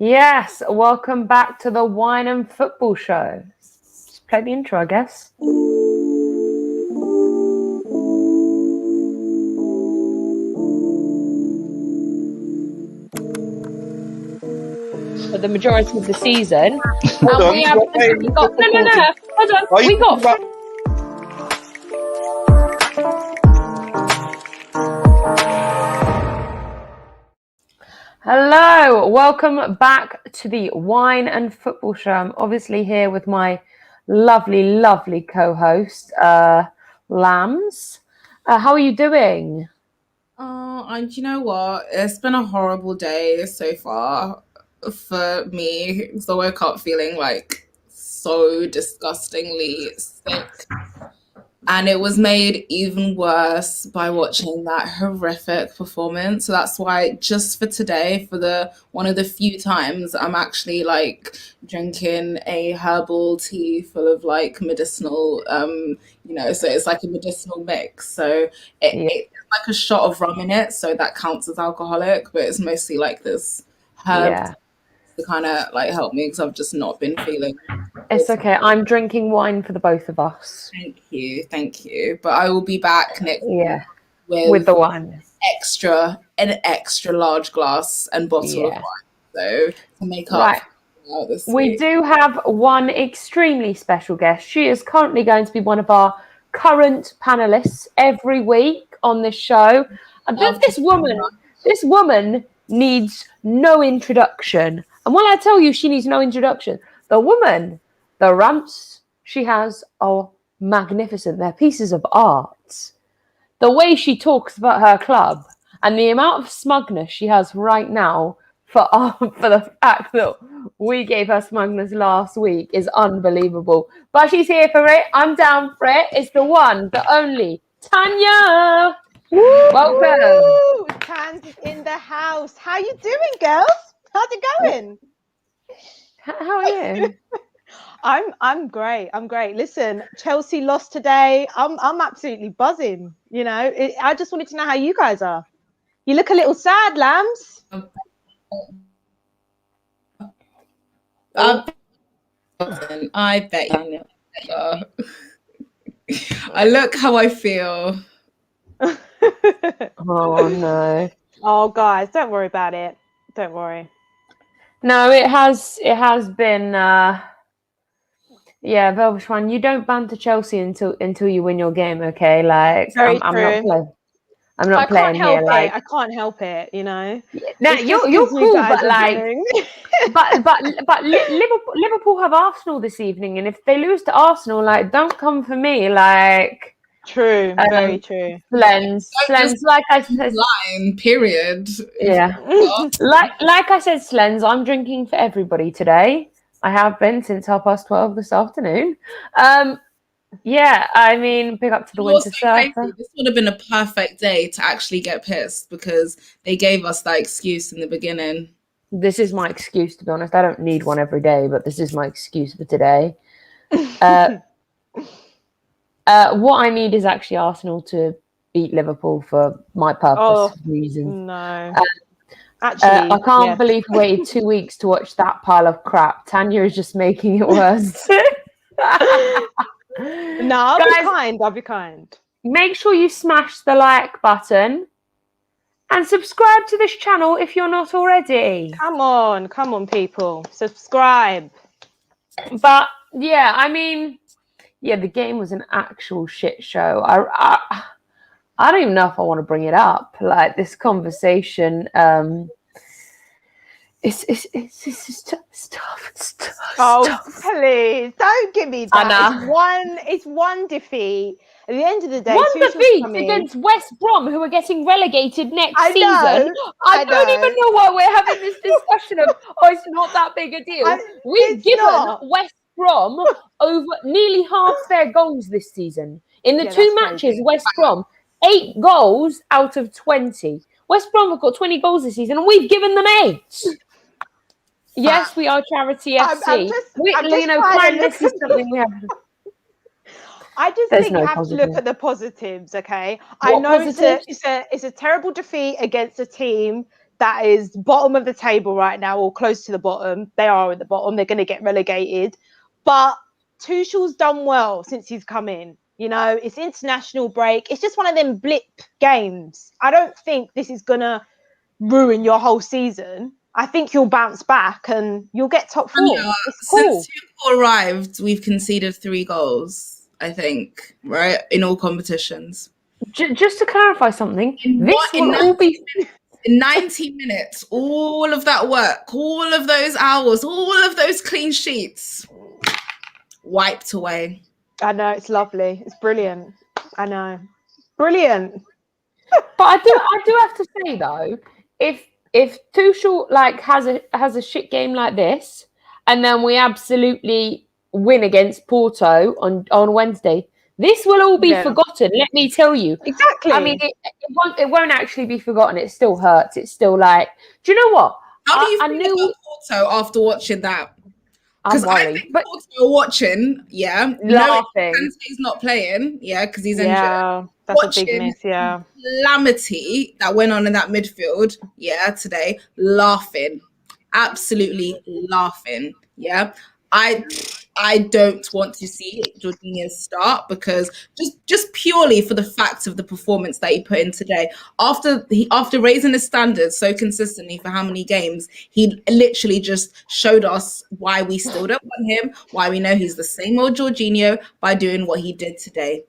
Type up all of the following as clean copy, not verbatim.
Yes, welcome back to the Wine and Football Show. Just play the intro, I guess. For the majority of the season, Hold on. we have Wait, got no. Hold on, Are you we got. talking Hello, welcome back to the Wine and Football Show. I'm obviously here with my lovely co-host, Lambs. How are you doing? And you know what? It's been a horrible day so far for me. So I woke up feeling like so disgustingly sick. And it was made even worse by watching that horrific performance. So that's why just for today, for the one of the few times I'm actually like drinking a herbal tea full of like medicinal so it's like a medicinal mix. So it's like a shot of rum in it, so that counts as alcoholic, but it's mostly like this herb to kind of like help me because I've just not been feeling. It's okay. I'm drinking wine for the both of us. Thank you. But I will be back next week with the wine. An extra large glass and bottle of wine. So to make up this we week. do have one extremely special guest. She is currently going to be one of our current panelists every week on this show. And this woman needs no introduction. And when I tell you she needs no introduction, the woman, the rants she has are magnificent. They're pieces of art. The way she talks about her club and the amount of smugness she has right now for the fact that we gave her smugness last week is unbelievable. But she's here for it. I'm down for it. It's the one, the only, Tanya. Woo! Welcome. Tan's in the house. How you doing, girls? How's it going? How are you? I'm great. I'm great. Listen, Chelsea lost today. I'm absolutely buzzing. You know, I just wanted to know how you guys are. You look a little sad, Lambs. I bet you know. I look how I feel. Oh no. Oh guys, don't worry about it. Don't worry. No, it has been Velvish one, you don't banter Chelsea until you win your game, okay? Like Very I'm true. not playing. I'm not playing here. Like I can't help it, you know. Now you're cool, but like, but Liverpool have Arsenal this evening, and if they lose to Arsenal, like, don't come for me. Like, true, very true. Slens, like I said, line. Period. Yeah, like I said, Slens. I'm drinking for everybody today. I have been since 12:30 this afternoon. Yeah, I mean, big up to the Winter Surfer. This would have been a perfect day to actually get pissed because they gave us that excuse in the beginning. This is my excuse, to be honest. I don't need one every day, but this is my excuse for today. What I need is actually Arsenal to beat Liverpool for my purpose reason. No. Actually, I can't believe we waited 2 weeks to watch that pile of crap. Tanya is just making it worse. No, I'll be kind. Make sure you smash the like button and subscribe to this channel if you're not already. Come on, people. Subscribe. But yeah, I mean, the game was an actual shit show. I don't even know if I want to bring it up. Like, this conversation, it's tough. Oh, please don't give me that. It's one defeat. At the end of the day, one defeat against West Brom, who are getting relegated next season. I don't even know why we're having this discussion of, it's not that big a deal. We've given West Brom over nearly half their goals this season. In the two matches, West Brom, 8 goals out of 20. West Brom have got 20 goals this season, and we've given them 8. Yes, we are charity FC. Kindness is something we have. I just think you have to look at the positives, okay? I know it's a terrible defeat against a team that is bottom of the table right now, or close to the bottom. They are at the bottom. They're going to get relegated. But Tuchel's done well since he's come in. You know, it's international break. It's just one of them blip games. I don't think this is going to ruin your whole season. I think you'll bounce back and you'll get top 4. Yeah, it's cool. since Tuchel arrived, we've conceded 3 goals, I think, right? In all competitions. Just to clarify something, In 90 minutes, all of that work, all of those hours, all of those clean sheets wiped away. I know, it's lovely. It's brilliant. I know. Brilliant. But I do have to say though, if Tuchel like has a shit game like this, and then we absolutely win against Porto on Wednesday, this will all be forgotten. Let me tell you. Exactly. I mean, it won't actually be forgotten. It still hurts. It's still like, do you know what? How do you feel about Porto after watching that? Because I think Porto are watching, laughing. Kante's not playing, because he's injured. Yeah, that's a big miss, calamity that went on in that midfield, today, laughing. Absolutely laughing, I don't want to see Jorginho start because just purely for the fact of the performance that he put in today. After raising the standards so consistently for how many games, he literally just showed us why we still don't want him, why we know he's the same old Jorginho by doing what he did today.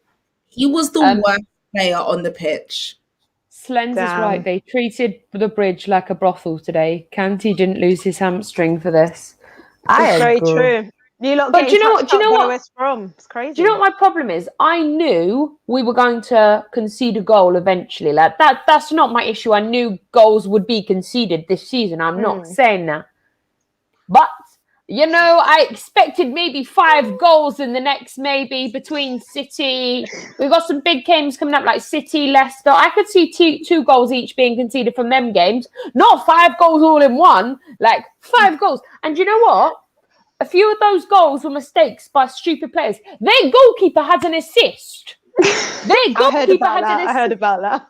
He was the worst player on the pitch. Slens is right. They treated the bridge like a brothel today. Kante didn't lose his hamstring for this. It's very true. But do you know what? West Brom. It's crazy. Do you know what my problem is? I knew we were going to concede a goal eventually. Like that's not my issue. I knew goals would be conceded this season. I'm not saying that. But you know, I expected maybe 5 goals in the next, maybe between City. We've got some big games coming up like City, Leicester. I could see 2 goals each being conceded from them games. Not 5 goals all in one. Like 5 goals. And you know what? A few of those goals were mistakes by stupid players. Their goalkeeper had an assist. I heard about that.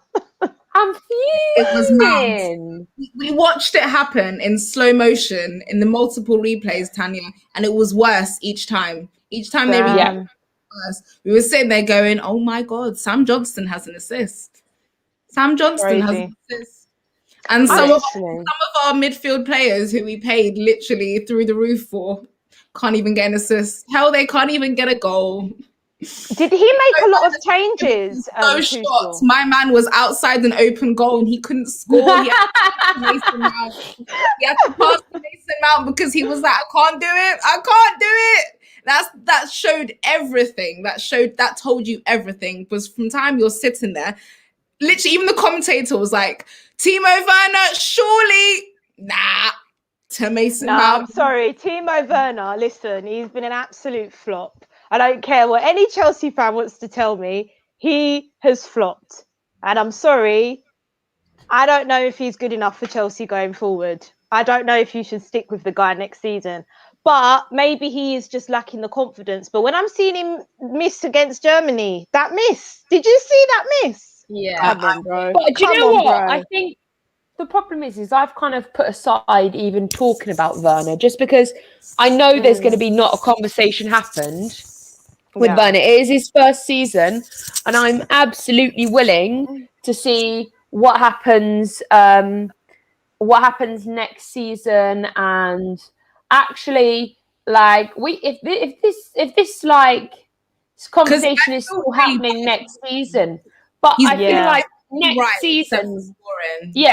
I'm fuming. It was mad. We watched it happen in slow motion in the multiple replays, Tanya, and it was worse each time. Each time they replayed worse. We were sitting there going, "Oh my God, Sam Johnston has an assist. Sam Johnston has an assist." And some of our midfield players who we paid literally through the roof for can't even get an assist. Hell, they can't even get a goal. Did he make a lot of changes? Those shots. My man was outside an open goal and he couldn't score. He had to pass to Mason Mount because he was like, I can't do it. That showed everything. That told you everything. Because from time you're sitting there, literally even the commentator was like, Timo Werner, surely to Mason Mount. I'm sorry, Timo Werner, listen, he's been an absolute flop. I don't care what any Chelsea fan wants to tell me. He has flopped. And I'm sorry, I don't know if he's good enough for Chelsea going forward. I don't know if you should stick with the guy next season. But maybe he is just lacking the confidence. But when I'm seeing him miss against Germany, that miss, did you see that miss? Yeah. Come on, bro. But do you know what? Bro. I think the problem is I've kind of put aside even talking about Werner just because I know there's going to be not a conversation happened with Werner. It is his first season, and I'm absolutely willing to see what happens next season. And actually, like if this conversation is still happening next season, but I feel like next season,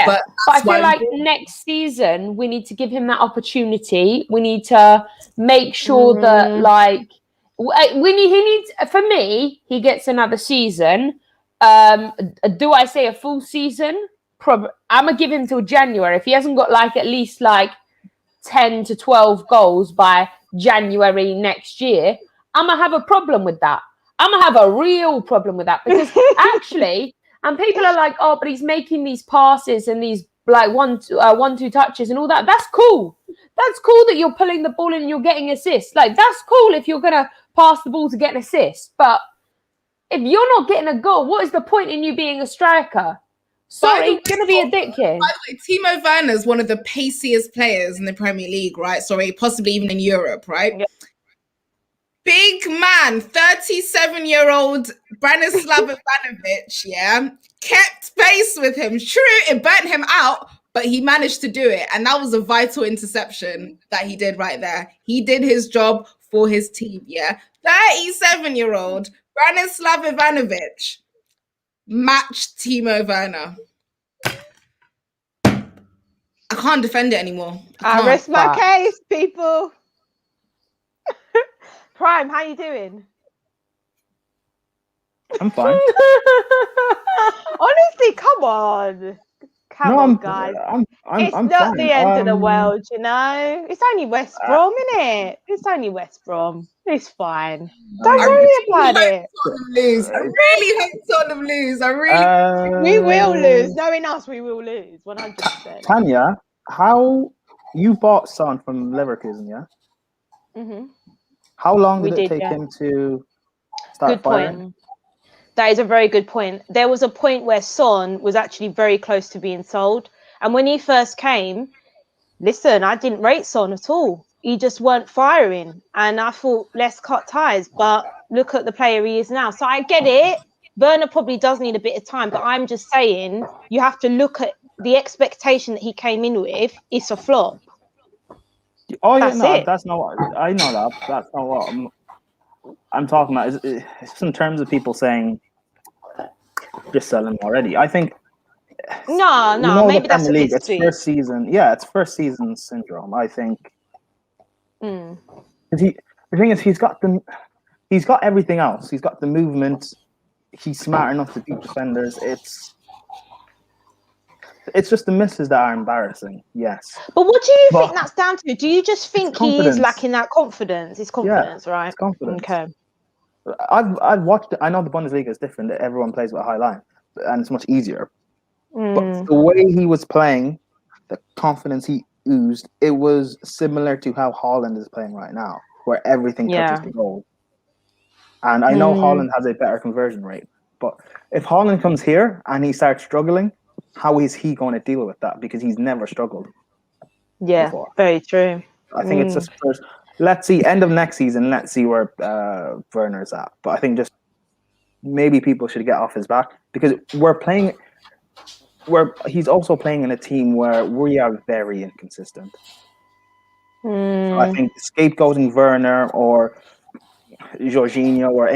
but I feel like next season we need to give him that opportunity. We need to make sure that he gets another season. Do I say a full season? Probably. I'm gonna give him till January. If he hasn't got at least 10 to 12 goals by January next year, I'm gonna have a problem with that. I'm gonna have a real problem with that because actually, and people are like, oh, but he's making these passes and these 1-2 touches and all that. That's cool. That's cool that you're pulling the ball and you're getting assists. That's cool if you're gonna pass the ball to get an assist. But if you're not getting a goal, what is the point in you being a striker? Sorry, gonna be a dick here. By the way, Timo Werner is one of the paciest players in the Premier League, right? Sorry, possibly even in Europe, right? Yeah. Big man, 37-year-old Branislav Ivanovic, yeah, kept pace with him. True, it burnt him out, but he managed to do it. And that was a vital interception that he did right there. He did his job for his team, yeah. 37-year-old Branislav Ivanovic matched Timo Werner. I can't defend it anymore. I rest my case, people. Prime, how you doing? I'm fine. Honestly, come on. Come on, guys. It's I'm not fine. the end of the world, you know. It's only West Brom, innit? It's only West Brom. It's fine. Don't worry about it. I really hope Tottenham lose. I really. We will lose. Knowing us, we will lose. 100%. Tanya, how you bought Son from Leverkusen, yeah? Mm-hmm. How long did it take him to start firing? Point. That is a very good point. There was a point where Son was actually very close to being sold. And when he first came, listen, I didn't rate Son at all. He just weren't firing. And I thought, let's cut ties. But look at the player he is now. So I get it. Werner probably does need a bit of time. But I'm just saying, you have to look at the expectation that he came in with. It's a flop. Oh, yeah, no, that's not what I know. That's not what I'm talking about. It's in terms of people saying just sell him already. I think no, maybe that's a bit it's sweet. first season. Yeah, it's first season syndrome. I think. The thing is, he's got everything else. He's got the movement. He's smart enough to beat defenders. It's just the misses that are embarrassing. Yes. But what do you think that's down to? Do you just think he's lacking that confidence? It's confidence, right? It's confidence. Okay. I've watched it. I know the Bundesliga is different. Everyone plays with a high line, and it's much easier. But the way he was playing, the confidence he oozed, it was similar to how Haaland is playing right now, where everything touches the goal. And I know Haaland has a better conversion rate, but if Haaland comes here and he starts struggling, how is he going to deal with that? Because he's never struggled. Yeah, before. Very true. I think it's just first. Let's see, end of next season, let's see where Werner's at. But I think just maybe people should get off his back because he's also playing in a team where we are very inconsistent. So I think scapegoating Werner or Jorginho or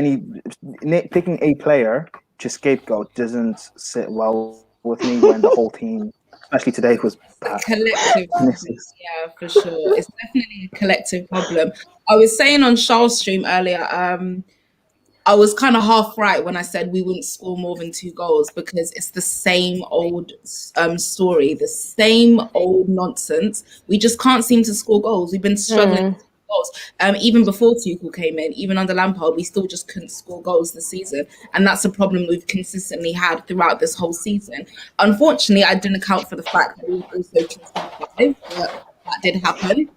picking a player to scapegoat doesn't sit well with me when the whole team, especially today, was bad. Collective problems, yeah, for sure. It's definitely a collective problem. I was saying on Charles' stream earlier, I was kind of half right when I said we wouldn't score more than 2 goals because it's the same old story, the same old nonsense. We just can't seem to score goals. We've been struggling to score goals. Even before Tuchel came in, even under Lampard, we still just couldn't score goals this season. And that's a problem we've consistently had throughout this whole season. Unfortunately, I didn't account for the fact that we also conceded, but that did happen.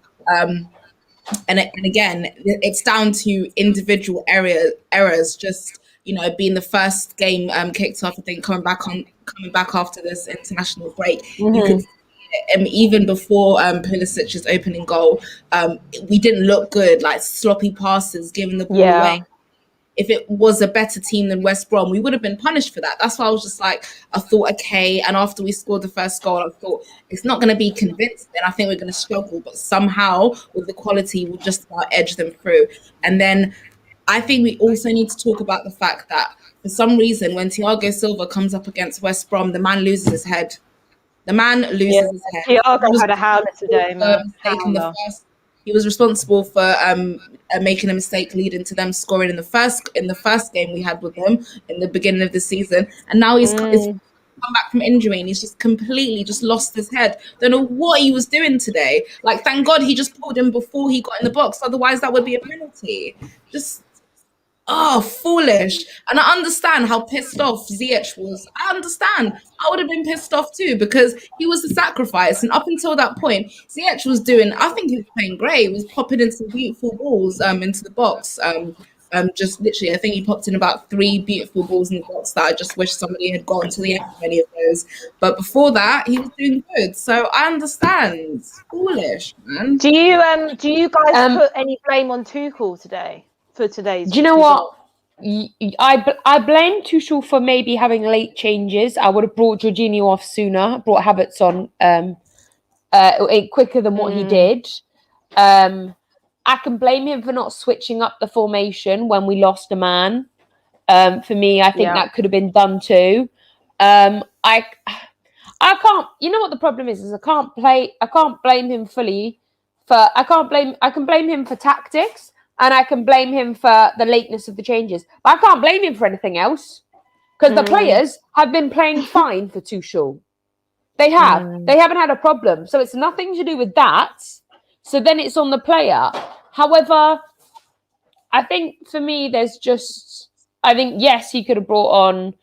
And again, it's down to individual errors. Just being the first game kicked off. I think coming back after this international break, you could. Even before Pulisic's opening goal, we didn't look good. Like sloppy passes, giving the ball away. If it was a better team than West Brom, we would have been punished for that. That's why I was just like, I thought, okay. And after we scored the first goal, I thought it's not going to be convincing. I think we're going to struggle, but somehow with the quality, we'll just about edge them through. And then I think we also need to talk about the fact that for some reason, when Thiago Silva comes up against West Brom, the man loses his head. His head. Thiago had a howler today, man. He was responsible for making a mistake leading to them scoring in the first game we had with them in the beginning of the season, and now he's come back from injury and he's just completely lost his head. Don't know what he was doing today. Like, thank God he just pulled him before he got in the box. Otherwise, that would be a penalty. Foolish. And I understand how pissed off Ziyech was. I understand. I would have been pissed off too because he was the sacrifice. And up until that point, Ziyech was I think he was playing great. He was popping in some beautiful balls into the box Just literally, I think he popped in about 3 beautiful balls in the box that I just wish somebody had gotten to the end of any of those. But before that, he was doing good. So I understand. It's foolish, man. Do you guys put any blame on Tuchel today for today's? Do you know result? what? I blame Tuchel for maybe having late changes. I would have brought Jorginho off sooner, brought Havertz on quicker than what he did. I can blame him for not switching up the formation when we lost a man. For me, I think that could have been done too. I can't. You know what the problem is I can't blame him fully for. I can blame him for tactics, and I can blame him for the lateness of the changes. But I can't blame him for anything else because the players have been playing fine for Tuchel. They have. They haven't had a problem. So it's nothing to do with that. So then it's on the player. However, I think for me, yes, he could have brought on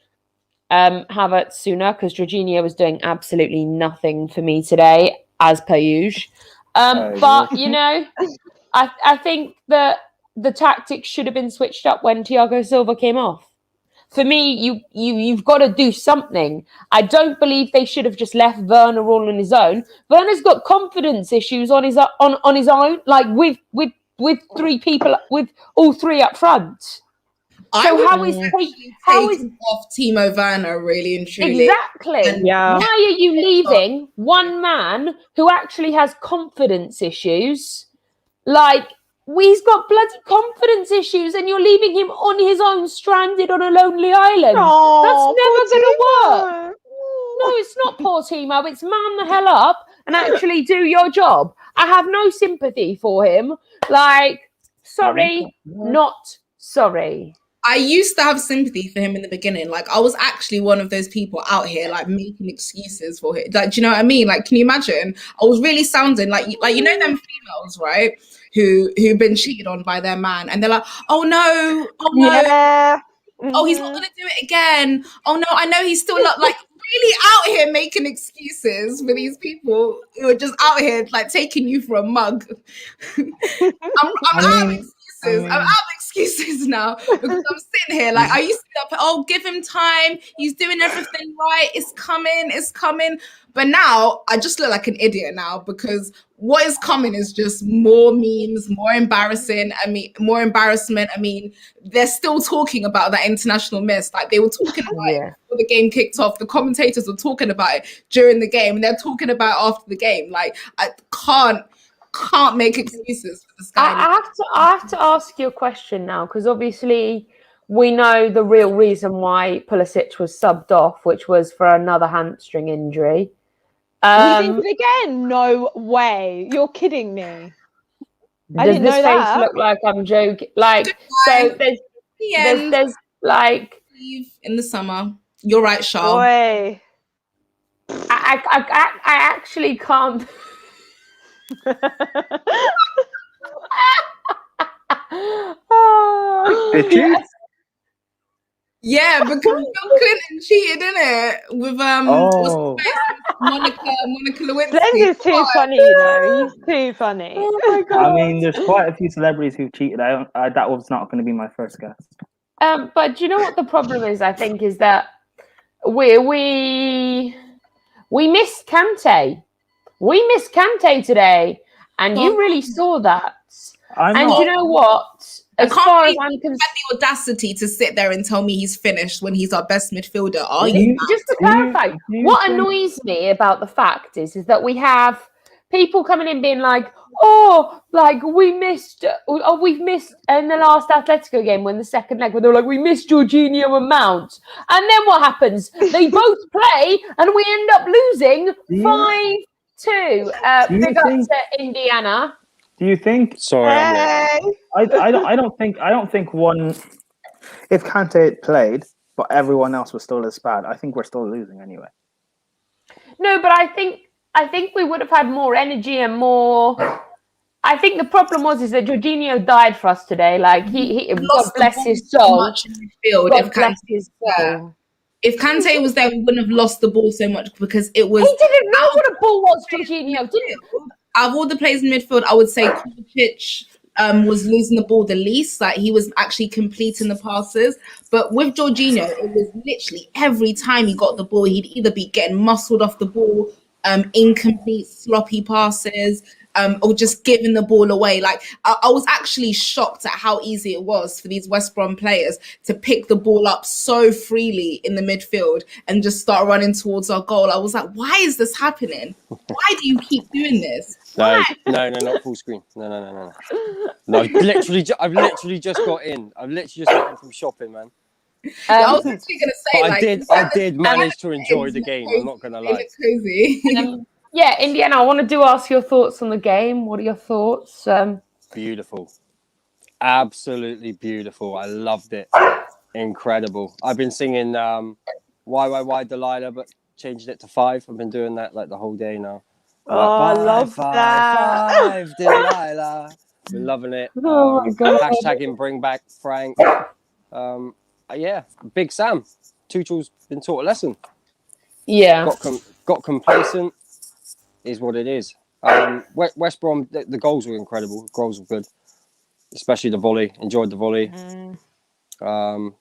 Havertz sooner because Jorginho was doing absolutely nothing for me today, as per usual. But, you know, I think that the tactics should have been switched up when Thiago Silva came off. For me, you've got to do something. I don't believe they should have just left Werner all on his own. Werner's got confidence issues on his own, like with 3 people, with all 3 up front. So how is off Timo Werner really and truly? Exactly. Why are you leaving one man who actually has confidence issues? Like, he's got bloody confidence issues and you're leaving him on his own, stranded on a lonely island. That's never going to work. No, it's not poor Timo. It's man the hell up and actually do your job. I have no sympathy for him. Like, sorry, not sorry. I used to have sympathy for him in the beginning. Like, I was actually one of those people out here, like, making excuses for him. Like, do you know what I mean? Like, can you imagine? I was really sounding like you know them females, right? Who've been cheated on by their man, and they're like, oh no, oh he's not gonna do it again. Oh no, I know he's still not like really out here making excuses for these people who are just out here like taking you for a mug. I'm out of excuses. I'm out of excuses now because I'm sitting here like I used to be like, oh, give him time. He's doing everything right. It's coming. But now I just look like an idiot now because what is coming is just more memes, more embarrassment. I mean, they're still talking about that international miss. Like they were talking about it before the game kicked off. The commentators were talking about it during the game, and they're talking about it after the game. Like I can't make excuses for this guy. I have to ask you a question now because obviously we know the real reason why Pulisic was subbed off, which was for another hamstring injury. He did it again? No way! You're kidding me. I didn't know that. Does this face look like I'm joking? Like, so there's like in the summer. You're right, Charles. Boy. I actually can't. Did you? Yeah, because Bill Clinton cheated, innit? With Monica Lewinsky. Glenn is too funny, though. He's too funny. Oh my god! I mean, there's quite a few celebrities who cheated. That was not going to be my first guess. But do you know what the problem is? I think is that we missed Kante. We missed Kante today, and you really saw that. You know what? As far as I'm concerned, had the audacity to sit there and tell me he's finished when he's our best midfielder. Are you? Just to clarify, what annoys me about the fact is that we have people coming in being like, "Oh, like we've missed in the last Atletico game when the second leg, where they're like, we missed Jorginho and Mount," and then what happens? They both play, and we end up losing 5-2. Big up to Indiana. Do you think? Sorry, I don't think one. If Kante played, but everyone else was still as bad, I think we're still losing anyway. No, but I think we would have had more energy and more. I think the problem is that Jorginho died for us today. Like he God bless his soul. God bless his soul. If Kante was there, we wouldn't have lost the ball so much because it was. He didn't know what a ball was, Jorginho. Didn't. Out of all the players in midfield, I would say Kovacic, was losing the ball the least. Like he was actually completing the passes. But with Jorginho, it was literally every time he got the ball, he'd either be getting muscled off the ball, incomplete, sloppy passes, or just giving the ball away. Like I was actually shocked at how easy it was for these West Brom players to pick the ball up so freely in the midfield and just start running towards our goal. I was like, why is this happening? Why do you keep doing this? No, not full screen. No. I've literally just got in. I've literally just got in from shopping, man. I was actually going to say, but I did manage to enjoy the game. I'm not going to lie. It's crazy. Yeah, Indiana, I want to ask your thoughts on the game. What are your thoughts? Beautiful. Absolutely beautiful. I loved it. Incredible. I've been singing Why Delilah, but changing it to 5. I've been doing that like the whole day now. I love that. 5 Delilah. Been loving it. Oh my God. Hashtagging Bring Back Frank. Yeah, Big Sam. Tuchel's been taught a lesson. Yeah. Got complacent. Is what it is. West Brom, the goals were incredible. The goals were good, especially the volley. Enjoyed the volley. Timo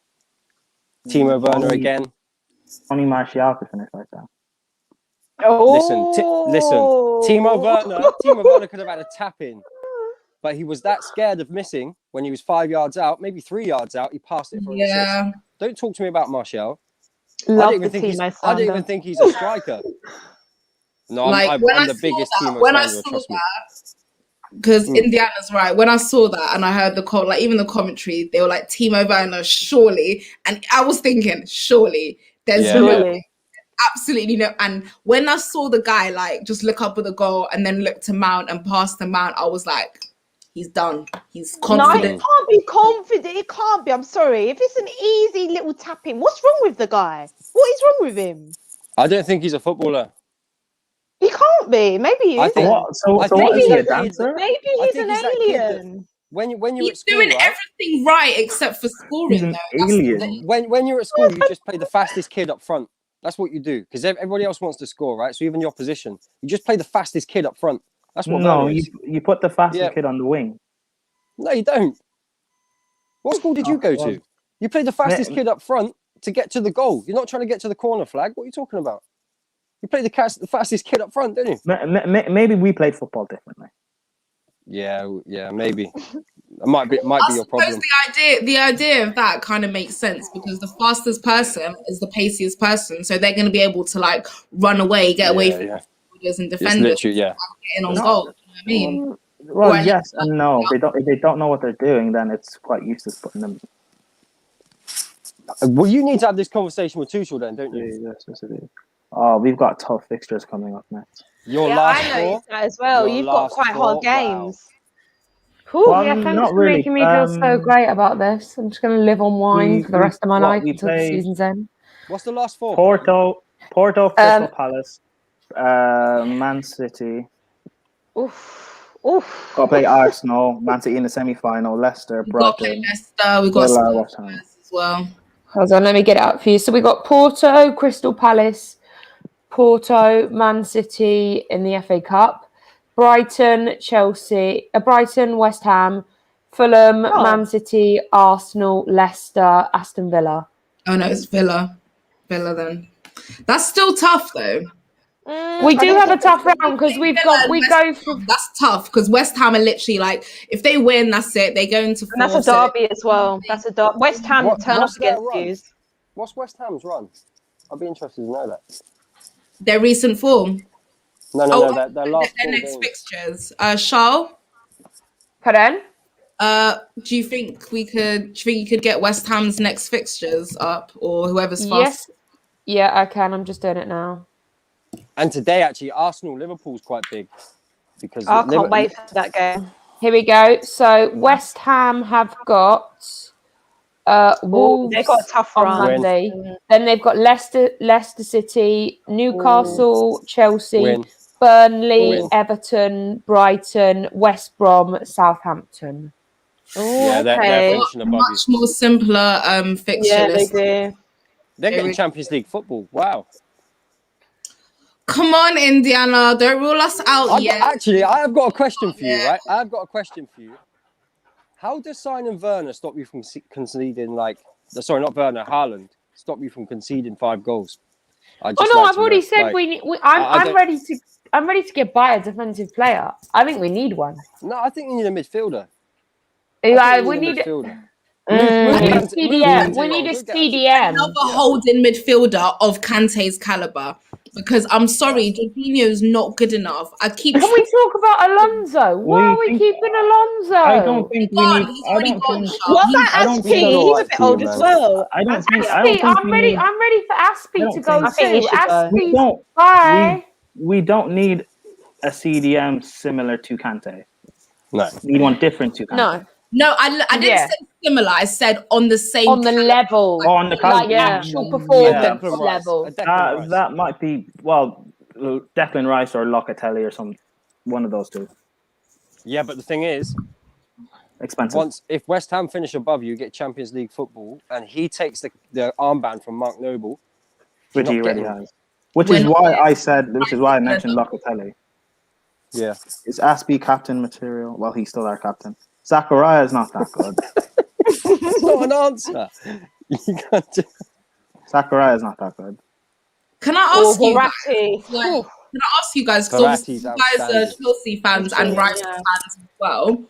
Werner again. Only Martial could finish like that. Listen. Timo Werner could have had a tap in, but he was that scared of missing when he was 5 yards out, maybe 3 yards out. He passed it for an assist. Don't talk to me about Martial. I don't even think he's a striker. No, I'm the biggest Timo fan. Trust me. Because Indiana's right. When I saw that and I heard the call, like even the commentary, they were like, Timo Werner, surely. And I was thinking, surely. There's absolutely no. And when I saw the guy like just look up with the goal and then look to Mount and pass to Mount, I was like, he's done. He's confident. No, it can't be confident. It can't be. I'm sorry. If it's an easy little tap in, what's wrong with the guy? What is wrong with him? I don't think he's a footballer. He can't be. Maybe he is. Maybe he's a dancer. Maybe he's an alien. When you're he's at school, doing everything right except for scoring. He's an alien. When you're at school, you just play the fastest kid up front. That's what you do because everybody else wants to score, right? So even the opposition, you just play the fastest kid up front. That's what. No, you put the fastest kid on the wing. No, you don't. What school did you go to? You play the fastest kid up front to get to the goal. You're not trying to get to the corner flag. What are you talking about? You play the fastest kid up front, don't you? Maybe we played football differently. Yeah, maybe. It might be your problem. The idea of that kind of makes sense because the fastest person is the paciest person, so they're going to be able to like run away, get away from defenders and defenders, getting on goal. You know what I mean? Well, yes and no. If they don't know what they're doing, then it's quite useless putting them. Well, you need to have this conversation with Tuchel then, don't you? Yes, it is. Oh, we've got tough fixtures coming up next. Last I know four that as well. You've got quite hard games. Cool. Thanks for making me feel so great about this. I'm just going to live on wine for the rest of my life until the season's end. What's the last 4? Porto, Crystal Palace, Man City. Oof. Got to play Arsenal, Man City in the semi-final, Leicester, Brighton. We've got Spurs as well. Hold on, let me get it up for you. So we got Porto, Crystal Palace, Porto, Man City in the FA Cup, Brighton, West Ham, Fulham, Man City, Arsenal, Leicester, Aston Villa. Oh no, it's Villa then. That's still tough though. We do have a tough round because we go from. That's tough because West Ham are literally like, if they win, that's it. They go into. And that's a derby as well. That's a derby. West Ham turn up against you. What's West Ham's run? I'd be interested to know that. Their recent form. No, their last. Their next fixtures. Charles. Pardon? Do you think you could get West Ham's next fixtures up or whoever's fast? Yes. Yeah, I can. I'm just doing it now. And today, actually, Arsenal-Liverpool's quite big because I can't wait for that game. Here we go. So West Ham have got Wolves. They've got a tough on run. Monday. Then they've got Leicester City, Newcastle, Chelsea, Burnley, Everton, Brighton, West Brom, Southampton. Yeah, they're finishing above much more simpler fixture. Yeah, list. they do. They're getting Champions League football. Wow. Come on, Indiana. Don't rule us out yet. Actually, I have got a question for you, right? I have got a question for you. How does signing Werner stop you from conceding sorry, not Werner, Haaland, stop you from conceding 5 goals? I've already said I'm ready to. I'm ready to get by a defensive player. I think we need one. No, I think we need a midfielder. We need a midfielder. CDM. We need a CDM. Another holding midfielder of Kante's caliber. Because I'm sorry, Jorginho's not good enough. Can we talk about Alonso? Why are we keeping Alonso? I don't think we need. What about Aspie? He's a bit old as well. I don't think. I'm ready for Aspie to go too. Aspie, bye. We don't need a CDM similar to Kante. No, we need one different to Kante. No, I didn't say similar. I said on the same level. On the actual performance level. That might be Declan Rice or Locatelli or one of those two. Yeah, but the thing is, expensive. If West Ham finish above you, get Champions League football, and he takes the armband from Mark Noble, which he already has. Which is why I mentioned Locatelli. Yeah. Is Aspie captain material? Well, he's still our captain. Zachariah is not that good. It's not an answer. Zachariah is not that good. Can I ask you guys? Because you guys are Chelsea fans and Brighton fans as well.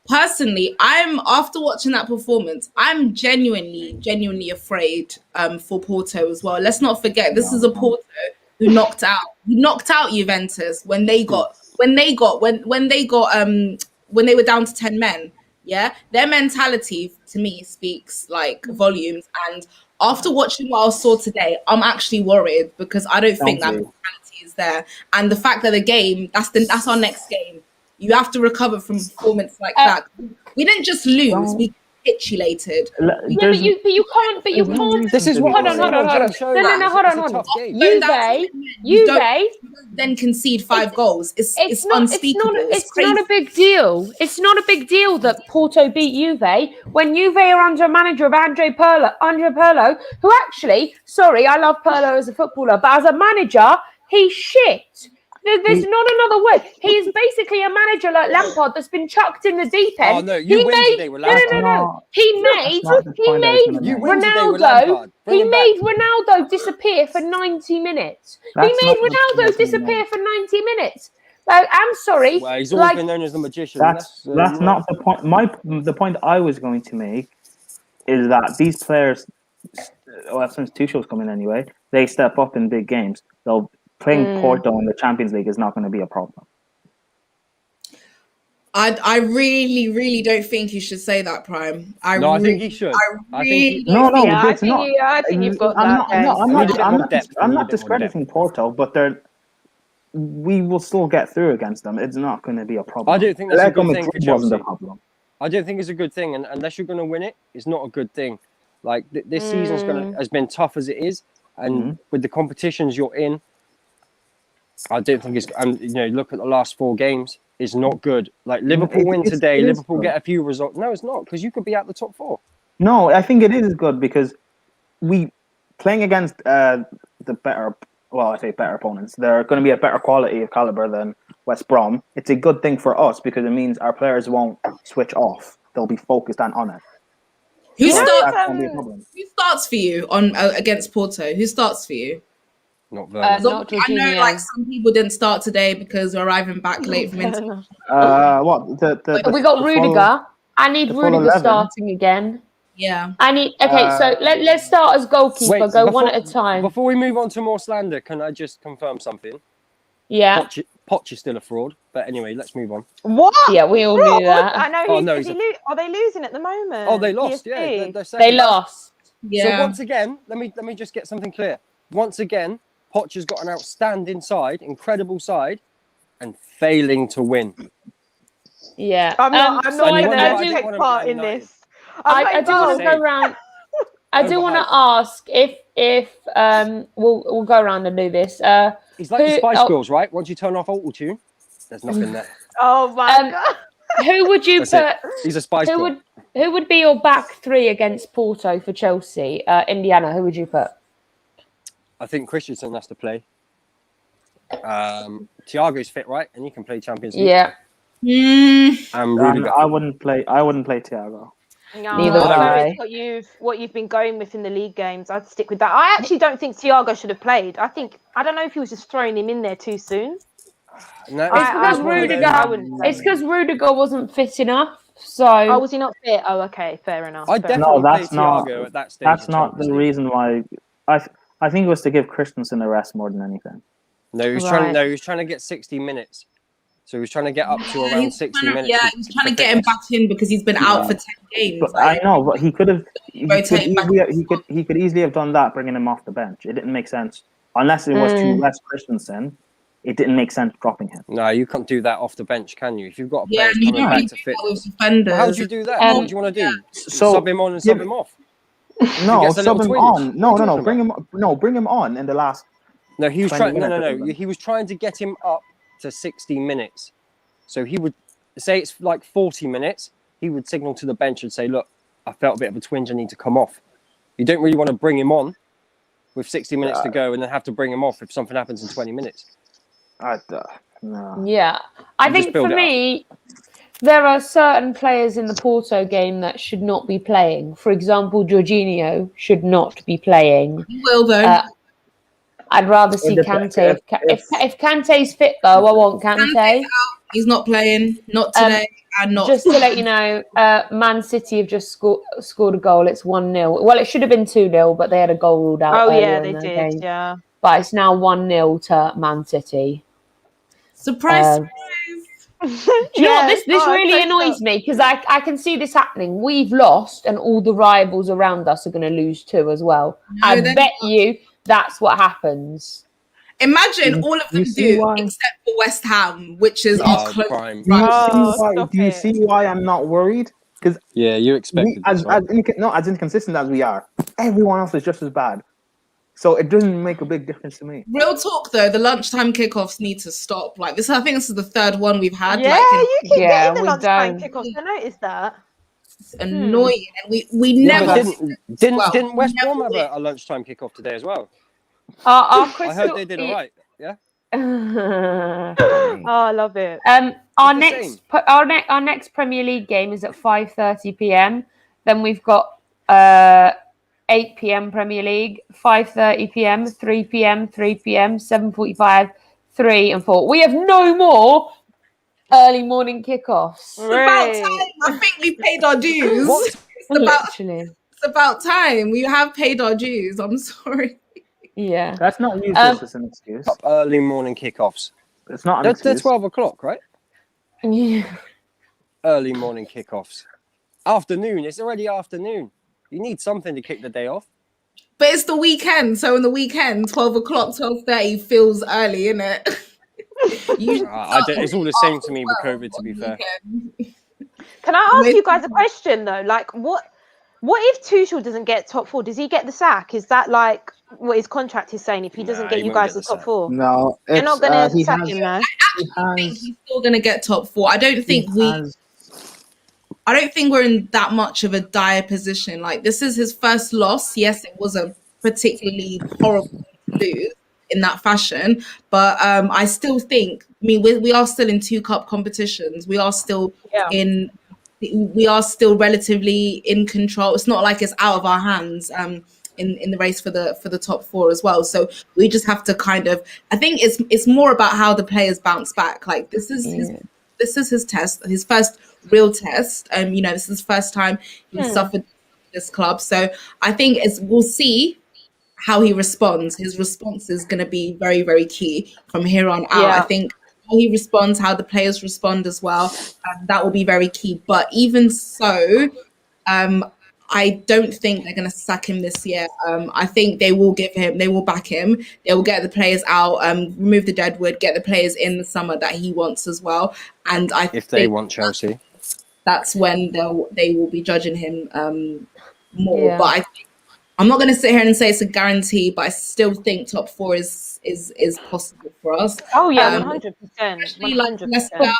Personally, after watching that performance, I'm genuinely afraid for Porto as well. Let's not forget, this is a Porto who knocked out Juventus when they were down to 10 men. Yeah, their mentality to me speaks like volumes. And after watching what I saw today, I'm actually worried because I don't think that mentality is there. And the fact that the game, that's our next game. You have to recover from performance like that. We didn't just lose; we capitulated. But you can't. This is what. Hold on. No, hold on. Juve then concede 5 goals. It's unspeakable. It's not a big deal. It's not a big deal that Porto beat Juve when Juve are under a manager of Andrea Pirlo, who actually, sorry, I love Pirlo as a footballer, but as a manager, he's shit. There's not another word. He is basically a manager like Lampard that's been chucked in the deep end. Oh no, you win today with Lampard. No. He made Ronaldo disappear for 90 minutes. Like, I'm sorry. Well, he's always been known as the magician. That's not the point. The point I was going to make is that these players, since Tuchel's coming anyway, they step up in big games. So playing Porto in the Champions League is not going to be a problem. I really don't think you should say that, Prime. I think he should. I think you've got that. I'm not discrediting Porto, but we will still get through against them. It's not going to be a problem. I don't think that's a good thing for Chelsea. Wasn't a problem. I don't think it's a good thing, and unless you're going to win it, it's not a good thing. Like this season's has been tough as it is, and with the competitions you're in, I don't think it's. Look at the last 4 games. It's not good. Like Liverpool win today, Liverpool get a few results. No, it's not, because you could be out the top 4. No, I think it is good because we playing against the better. Well, I say better opponents. They're going to be a better quality of caliber than West Brom. It's a good thing for us because it means our players won't switch off. They'll be focused on it. Who starts for you on against Porto? Who starts for you? Not Werner. I know, like some people didn't start today because we're arriving back late from international. We got Rudiger. I need Rudiger starting again. Yeah. I need. Okay, so let's start as goalkeeper. Go one at a time. Before we move on to more slander, can I just confirm something? Yeah. Poch is still a fraud, but anyway, let's move on. What? Yeah, we all knew that. I know. Are they losing at the moment? Oh, they lost. PSG? Yeah, they lost. Yeah. So once again, let me just get something clear. Once again, Poch has got an outstanding side, incredible side, and failing to win. Yeah. I'm not going to take part in this. I do want to go around. I do want to ask if we'll go around and do this. He's like the Spice Girls, right? Once you turn off auto-tune, there's nothing there. Oh my God. Who would you put? He's a Spice Girl. Who would be your back 3 against Porto for Chelsea? Indiana, who would you put? I think Christensen has to play. Thiago's fit, right? And he can play Champions League. Yeah. And Rudiger. I wouldn't play Thiago. No, Neither would I. I. What you've been going with in the league games, I'd stick with that. I actually don't think Thiago should have played. I don't know if he was just throwing him in there too soon. No, It's because Rudiger wasn't fit enough. So was he not fit? Oh, okay, fair enough. I definitely play Thiago at that stage. That's not the reason why. I think it was to give Christensen a rest more than anything. No, he was trying to get 60 minutes. So he was trying to get up to around 60 minutes. Yeah, he was trying to get him back in because he's been out for 10 games. But I know, but he could have. He could easily have done that, bringing him off the bench. It didn't make sense unless it was to rest Christensen. It didn't make sense dropping him. No, you can't do that off the bench, can you? If you've got a player coming back to fit. How do you do that? What do you want to do? So, sub him on and sub him off? No, sub him on. No. Bring him on in the last. No, he was trying. No. He was trying to get him up to 60 minutes. So he would say it's like 40 minutes. He would signal to the bench and say, "Look, I felt a bit of a twinge. I need to come off." You don't really want to bring him on with 60 minutes to go and then have to bring him off if something happens in 20 minutes. No. Yeah, I think for me, there are certain players in the Porto game that should not be playing. For example, Jorginho should not be playing. He will though. I'd rather see Kante. If Kante's fit though, I want Kante. He's not playing, not today, and not. Just to let you know, Man City have just scored a goal. It's 1-0. Well, it should have been 2-0, but they had a goal ruled out. Oh yeah, they did. Game. Yeah, but it's now 1-0 to Man City. Surprise! Do you know what? This really annoys me because I can see this happening. We've lost, and all the rivals around us are going to lose too as well. I bet you that's what happens. Imagine all of them except for West Ham, which is our close prime. Do you see why I'm not worried? Because you expected as inconsistent as we are, everyone else is just as bad. So it doesn't make a big difference to me. Real talk though, the lunchtime kickoffs need to stop. Like this, I think this is the third one we've had. Yeah, you keep getting the lunchtime kickoffs. I noticed that. It's annoying, and we never didn't West Brom have a lunchtime kickoff today as well? I heard they did all right. Yeah. I love it. Our next Premier League game is at 5:30 p.m. Then we've got 8 p.m. Premier League, 5:30 p.m., 3 p.m., 3 p.m., 7:45, 3 and 4. We have no more early morning kickoffs. It's about time. I think we paid our dues. It's about time. We have paid our dues. I'm sorry. Yeah. That's not used as an excuse. Early morning kickoffs. It's not an excuse. They're 12 o'clock, right? Yeah. Early morning kickoffs. Afternoon. It's already afternoon. You need something to kick the day off. But it's the weekend. So in the weekend, 12 o'clock, 12:30 feels early, innit? It's all the same to me with COVID, to be fair. Can I ask you guys a question, though? Like, what if Tuchel doesn't get top 4? Does he get the sack? Is that like what his contract is saying? If he doesn't get you guys the top 4? No. You're not going to sack him, though? I think he's still going to get top 4. I don't think we're in that much of a dire position. Like, this is his first loss. Yes, it was a particularly horrible lose in that fashion, but I still think, we are still in 2 cup competitions. We are still we are still relatively in control. It's not like it's out of our hands in the race for the top 4 as well. So we just have to kind of, I think it's more about how the players bounce back. Like this is his test, his first real test. This is his first time he suffered this club. So I think we'll see how he responds. His response is going to be very, very key from here on out. I think how he responds, how the players respond as well, that will be very key. But even so, I don't think they're going to sack him this year. I think they will back him. They will get the players out, remove the deadwood, get the players in the summer that he wants as well. And if they want Chelsea, that's when they will be judging him more. Yeah. But I'm not going to sit here and say it's a guarantee, but I still think top 4 is possible for us. Oh yeah, 100%. Especially like Leicester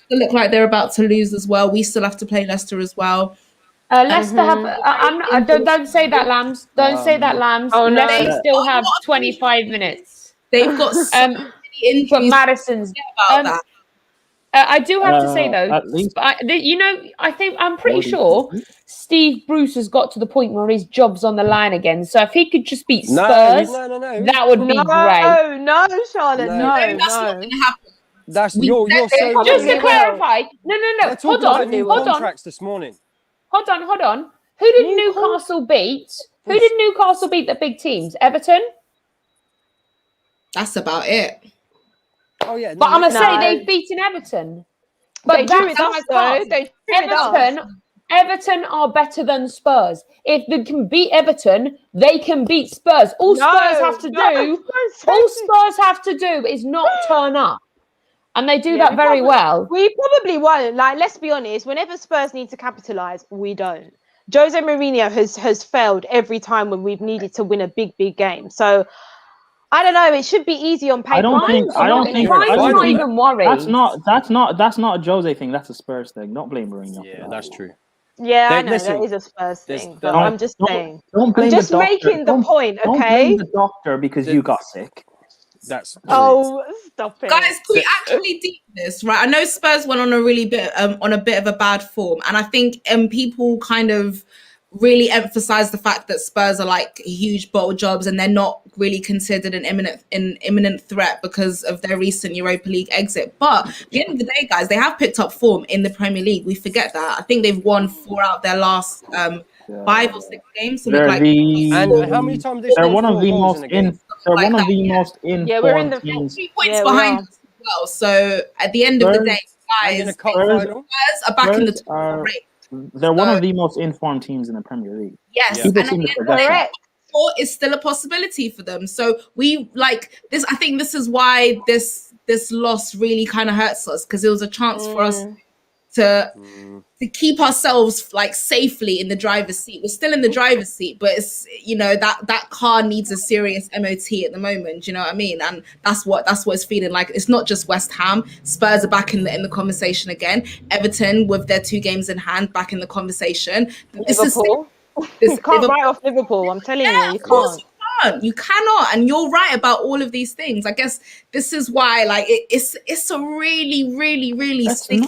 look like they're about to lose as well. We still have to play Leicester as well. Leicester have. Don't say that, Lambs. Don't say that, Lambs. Oh no, Leicester still have 25 minutes. They've got so many injuries. But Madison's. I do have to say though, at least I'm pretty sure Steve Bruce has got to the point where his job's on the line again. So if he could just beat Spurs, no. that would be great. No, Charlotte, no. That's not going to happen. That's you're so Just to wrong. clarify, no. They're Hold talking about on. contracts this morning. Hold on. Who did Newcastle beat? Who did Newcastle beat? The big teams, Everton. That's about it. Oh yeah, But I'm gonna say they've beaten Everton. But They drew with us, though. They drew with us. Everton are better than Spurs. If they can beat Everton, they can beat Spurs. All Spurs have to do is not turn up. And they do that very well. We probably won't. Like, let's be honest. Whenever Spurs need to capitalise, we don't. Jose Mourinho has failed every time when we've needed to win a big game. So I don't know. It should be easy on paper. I don't think. Even worried. That's not a Jose thing. That's a Spurs thing. Don't blame Mourinho. Yeah, that's true. Yeah, I know that is a Spurs thing, but I'm just saying. Don't blame I'm just the doctor. making the point, Don't okay? blame the doctor because you got sick. That's true. Oh, stop it, guys! Can we actually deep this? Right, I know Spurs went on a bit of a bad form, and I think people kind of really emphasize the fact that Spurs are like huge bottle jobs and they're not really considered an imminent threat because of their recent Europa League exit. But at the end of the day, guys, they have picked up form in the Premier League. We forget that. I think they've won 4 out of their last 5 or 6 games. And how many times they're one of the most informed teams. 3 points behind us as well. So at the end of the day, guys, Spurs are back in the top race. They're one of the most informed teams in the Premier League. Yes, and at the end of the day, is still a possibility for them. So we like this. I think this is why this loss really kind of hurts us, because it was a chance for us to keep ourselves like safely in the driver's seat. We're still in the driver's seat, but it's, you know, that car needs a serious MOT at the moment. You know what I mean? And that's what it's feeling like. It's not just West Ham. Spurs are back in the conversation again. Everton, with their 2 games in hand, back in the conversation. Liverpool. You can't write off Liverpool. I'm telling you, you can't. You cannot, and you're right about all of these things. I guess this is why, like, it's a really, really, really sticky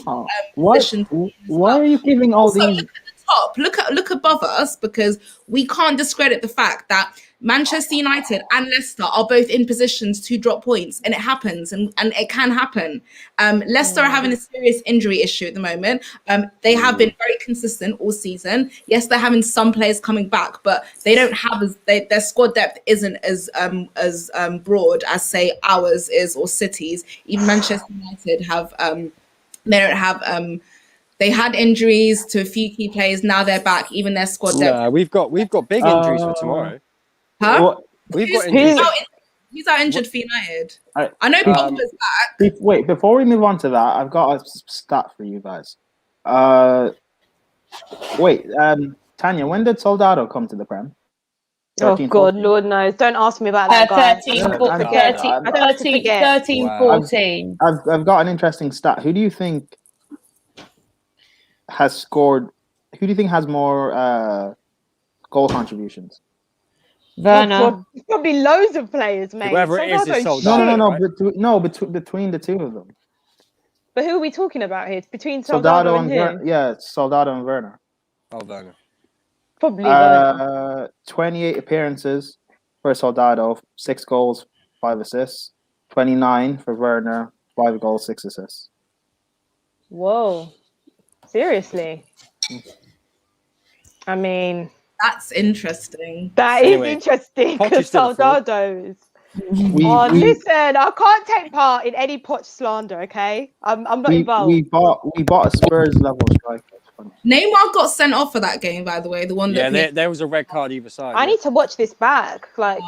position. Why are you giving all these? Look at the top. Look above us, because we can't discredit the fact that Manchester United and Leicester are both in positions to drop points, and it happens, and it can happen. Leicester are having a serious injury issue at the moment. They have been very consistent all season. Yes, they're having some players coming back, but they don't have their squad depth isn't as broad as, say, ours is, or City's. Even Manchester United have they don't have they had injuries to a few key players. Now they're back. Even their squad depth. No, we've got big injuries for tomorrow. Huh? We've got injuries. Who's out injured for United? I know Pogba's back. Wait, before we move on to that, I've got a stat for you guys. Tanya, when did Soldado come to the Prem? 13, oh, God, 14? Lord knows. Don't ask me about that guy. 13, 14. I've got an interesting stat. Who do you think has scored? Who do you think has more goal contributions? Werner. Probably loads of players, mate. Whoever it is Soldado. No, between the 2 of them. But who are we talking about here? Between Soldado and who? Soldado and Werner. Oh, Werner. Probably Werner. 28 appearances for Soldado, 6 goals, 5 assists. 29 for Werner, 5 goals, 6 assists. Whoa. Seriously? I mean... That's interesting. That is interesting, because Soldado's. Listen, I can't take part in any Poch slander, okay? I'm not involved. We bought a Spurs level striker. Neymar got sent off for that game, by the way. The one that there was a red card either side. I need to watch this back. Like,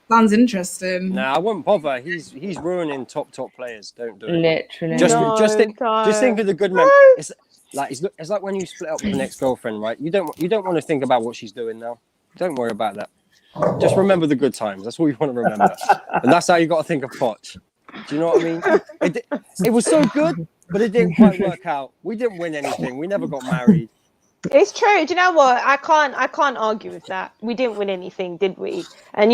sounds interesting. Nah, I wouldn't bother. He's ruining top players. Don't do it. Literally. Just think of the good men. It's like when you split up with an ex-girlfriend, right? You don't want to think about what she's doing now. Don't worry about that. Just remember the good times. That's all you want to remember. And that's how you got to think of Poch. Do you know what I mean? It was so good, but it didn't quite work out. We didn't win anything. We never got married. It's true. Do you know what? I can't argue with that. We didn't win anything, did we? And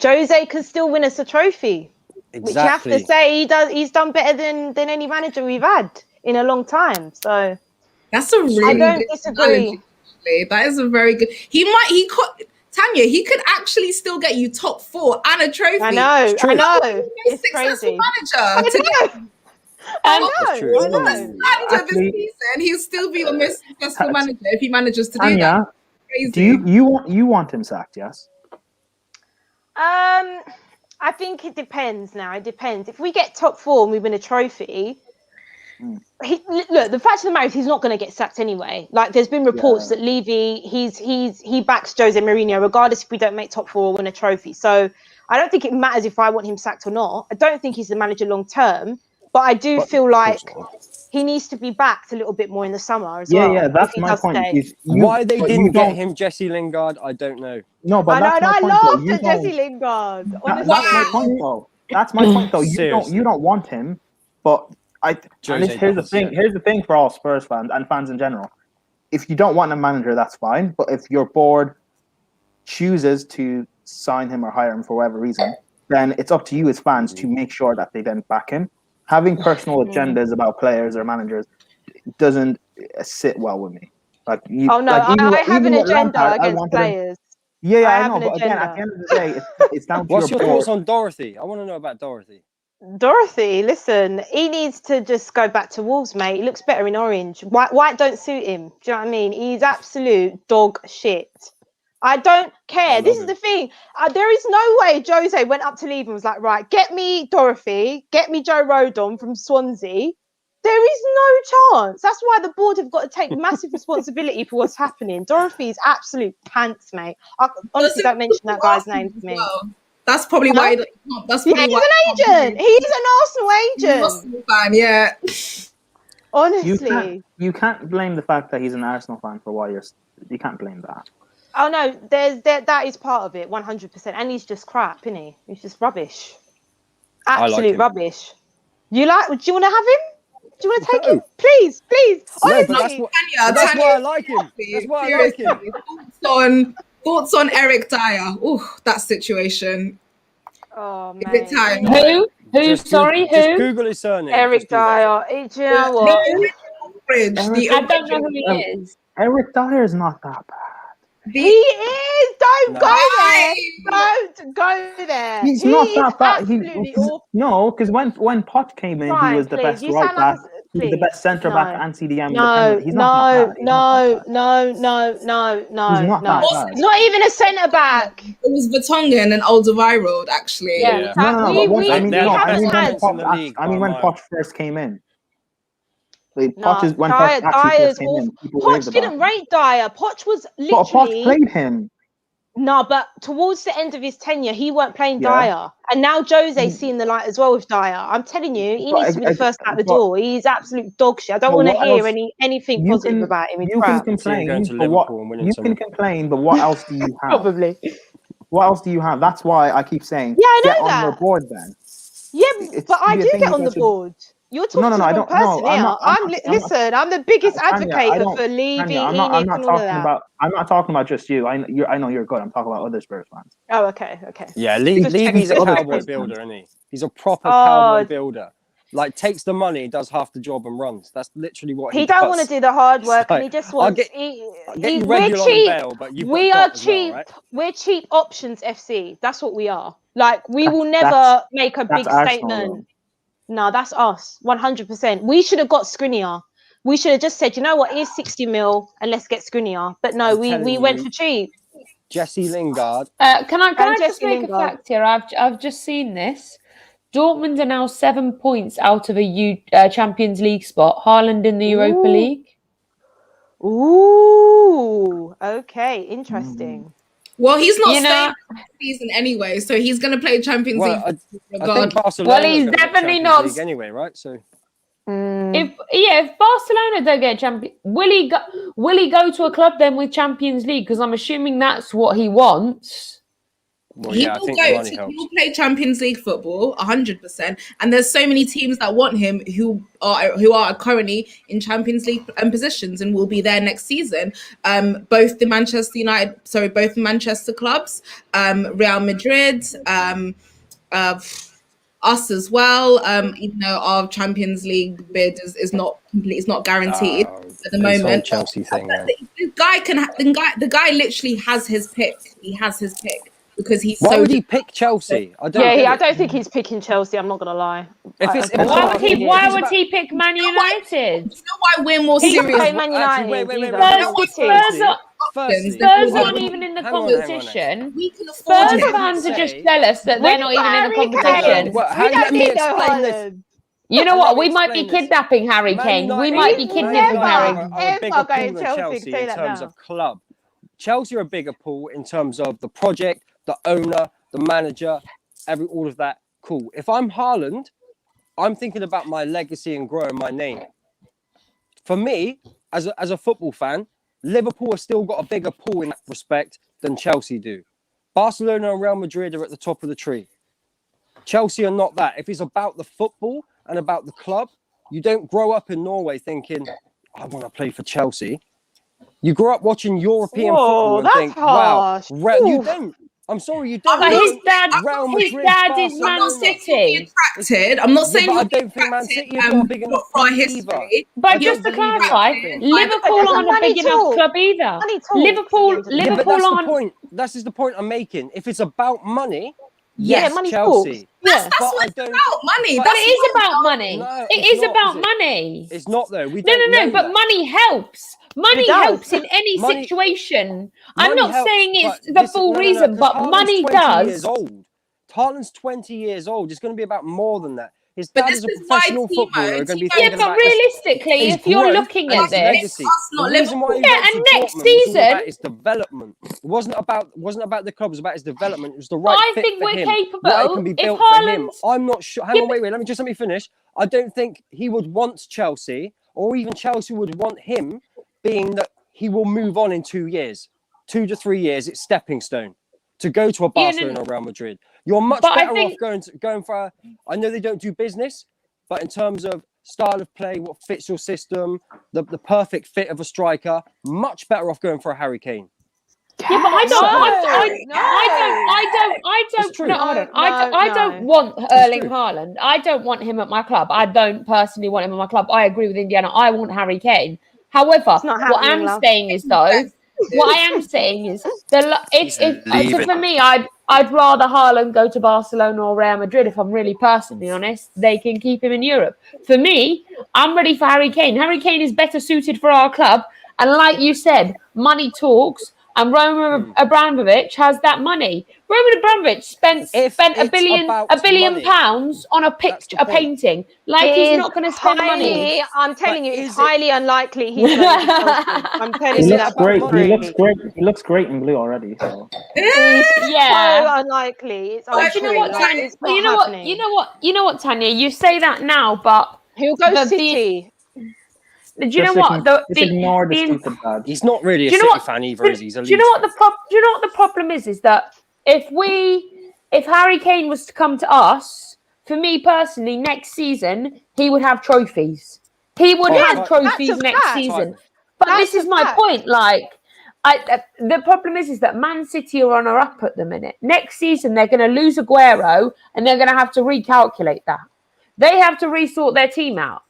Jose can still win us a trophy. Exactly. Which you have to say he's done better than any manager we've had. in a long time. So that's a really I don't good disagree. analogy, actually. That is a very good. Tanya, he could actually still get you top 4 and a trophy. I know. It's successful crazy. manager. I He's know. this season. He'll still be your most successful manager if he manages to do that. Crazy. Do you want him sacked? Yes. I think it depends now. It depends. If we get top 4 and we win a trophy, look, the fact of the matter is he's not going to get sacked anyway. Like, there's been reports that Levy, he backs Jose Mourinho regardless if we don't make top 4 or win a trophy. So I don't think it matters if I want him sacked or not. I don't think he's the manager long term, but I do feel like he needs to be backed a little bit more in the summer as well. Yeah, that's my point. Why they didn't get him Jesse Lingard, I don't know. No, but I love Jesse Lingard. That's my point, though. That's my point, though. You don't want him, but here's the thing for all Spurs fans and fans in general. If you don't want a manager, that's fine. But if your board chooses to sign him or hire him for whatever reason, then it's up to you as fans to make sure that they then back him. Having personal agendas about players or managers doesn't sit well with me. Like, I have an agenda against players. I know. But again, at the end of the day, it's down to What's your board. thoughts on Dorothy? I want to know about Dorothy. Dorothy, listen, he needs to just go back to Wolves, mate. He looks better in orange. White don't suit him. Do you know what I mean? He's absolute dog shit. I don't care. This is the thing. There is no way Jose went up to Levy and was like, right, get me Dorothy, get me Joe Rodon from Swansea. There is no chance. That's why the board have got to take massive responsibility for what's happening. Dorothy is absolute pants, mate. I honestly don't mention that guy's name to me. That's probably why. That's probably he's an agent. He's an Arsenal agent. Arsenal fan, yeah. Honestly, you can't blame the fact that he's an Arsenal fan for why you can't blame that. Oh no, that is part of it, 100%. And he's just crap, isn't he? He's just rubbish. Absolute rubbish. Do you want to have him? Do you want to take him? Please. Honestly. No, that's why I like him. That's why I like him. Thoughts on Eric Dyer? Oh, that situation. Oh man. Is it time? Who? Just Google his surname. Eric Dyer. Do you know what? I don't know who he is. Eric Dyer is not that bad. He is. Don't go there. Don't go there. He's not that bad. Absolutely awful. No, because when Poch came in, he was the best right back. He was the best centre back and CDM. He's not not even a centre back. It was Vertonghen and Alderweireld, actually. Yeah. I mean, when Poch first came in. Poch didn't rate Dyer. Poch was literally. But Poch played him. No, but towards the end of his tenure, he weren't playing Dyer. And now Jose's seeing the light as well with Dyer. I'm telling you, he needs to be the first out the door. He's absolute dog shit. I don't want to hear anything positive about him. You can complain, but what else do you have? Probably. What else do you have? That's why I keep saying, I know get on your board then. Yeah, but I do get on the board. You're talking to the wrong person here. I'm the biggest advocate for Levy. I'm not talking about just you. I know you're good. I'm talking about other Spurs fans. Oh, okay. Yeah, Levy's a cowboy builder, isn't he? He's a proper cowboy builder. Like, takes the money, does half the job and runs. That's literally what he does. He don't want to do the hard work, and he just wants. We're cheap. We are cheap. Well, right? We're cheap options FC. That's what we are. Like, we will never make a big statement. No, that's us, 100%. We should have got Skriniar. We should have just said, you know what, here's 60 mil and let's get Skriniar. But no, we went for cheap. Jesse Lingard. Can I just make a fact here? I've just seen this. Dortmund are now 7 points out of a Champions League spot. Haaland in the Europa League. Ooh, okay, interesting. Well, he's not staying this season anyway, so he's going to play Champions League. I think Barcelona he's definitely not League anyway, right? So, if Barcelona don't get Champions, will he go to a club then with Champions League? Because I'm assuming that's what he wants. Well, he will play Champions League football 100%, and there's so many teams that want him who are currently in Champions League positions and will be there next season. Both the Manchester clubs, Real Madrid, us as well. Even though our Champions League bid is not complete, it's not guaranteed at the moment. Chelsea thing. The guy literally has his pick. He has his pick because he's Why so. would he pick Chelsea? I don't think he's picking Chelsea. I'm not gonna lie. Why would he pick Man United? You know why we're more serious? Man United. Spurs aren't even in the competition. Spurs fans are just jealous that they're not even in the competition. Let me explain this. You know what? We might be kidnapping Harry Kane. We might be kidnapping Harry. Are a bigger pool than Chelsea in terms of club. Chelsea are a bigger pool in terms of the project, the owner, the manager, all of that. Cool. If I'm Haaland, I'm thinking about my legacy and growing my name. For me, as a football fan, Liverpool have still got a bigger pool in that respect than Chelsea do. Barcelona and Real Madrid are at the top of the tree. Chelsea are not that. If it's about the football and about the club, you don't grow up in Norway thinking, I want to play for Chelsea. You grow up watching European football and think, harsh. Wow, you don't. I'm sorry, you don't. His dad is Man City. I'm not saying I don't think Man City is not big enough for history. But just to clarify, Liverpool aren't a big enough club either. Liverpool aren't. That's just the point I'm making. If it's about money, money Chelsea. That's what it's about, money. But it is about money. It is about money. It's not though. No. But money helps. Money helps in any situation. I'm not saying it's the full reason, but money does. Haaland's 20 years old. It's going to be about more than that. His dad is a professional footballer. But realistically, if you're looking at this, and next season, his development. It wasn't about the club. It was about his development. It was the right fit think for we're him. capable. What can be built for him. I'm not sure. Hang on, wait. Let me finish. I don't think he would want Chelsea, or even Chelsea would want him, being that he will move on in 2 years, 2 to 3 years. It's stepping stone to go to a Barcelona or Real Madrid. You're much better off going for. I know they don't do business, but in terms of style of play, what fits your system, the perfect fit of a striker, much better off going for a Harry Kane. Yeah, but I don't want Erling Haaland. I don't want him at my club. I don't personally want him at my club. I agree with Indiana. I want Harry Kane. However, what I'm saying is so for me, I'd rather Haaland go to Barcelona or Real Madrid. If I'm really personally honest, they can keep him in Europe. For me, I'm ready for Harry Kane. Harry Kane is better suited for our club, and like you said, money talks. And Roman Abramovich has that money. Roman Abramovich spent $1 billion pounds on a painting. Like he's not going to spend money. I'm telling you, it's highly unlikely he's going to Chelsea. I'm telling you that. He looks great in blue already. So. So unlikely. It's but you know what, Tanya? You know what, Tanya? You say that now, but he'll go City. Do you know what? He's not really a City fan either, is he? Do you know what the problem is? Is that if Harry Kane was to come to us, for me personally, next season he would have trophies. He would have trophies next season. But this is my point. Like, the problem is that Man City are on a up at the minute. Next season they're going to lose Aguero, and they're going to have to recalculate that. They have to resort their team out.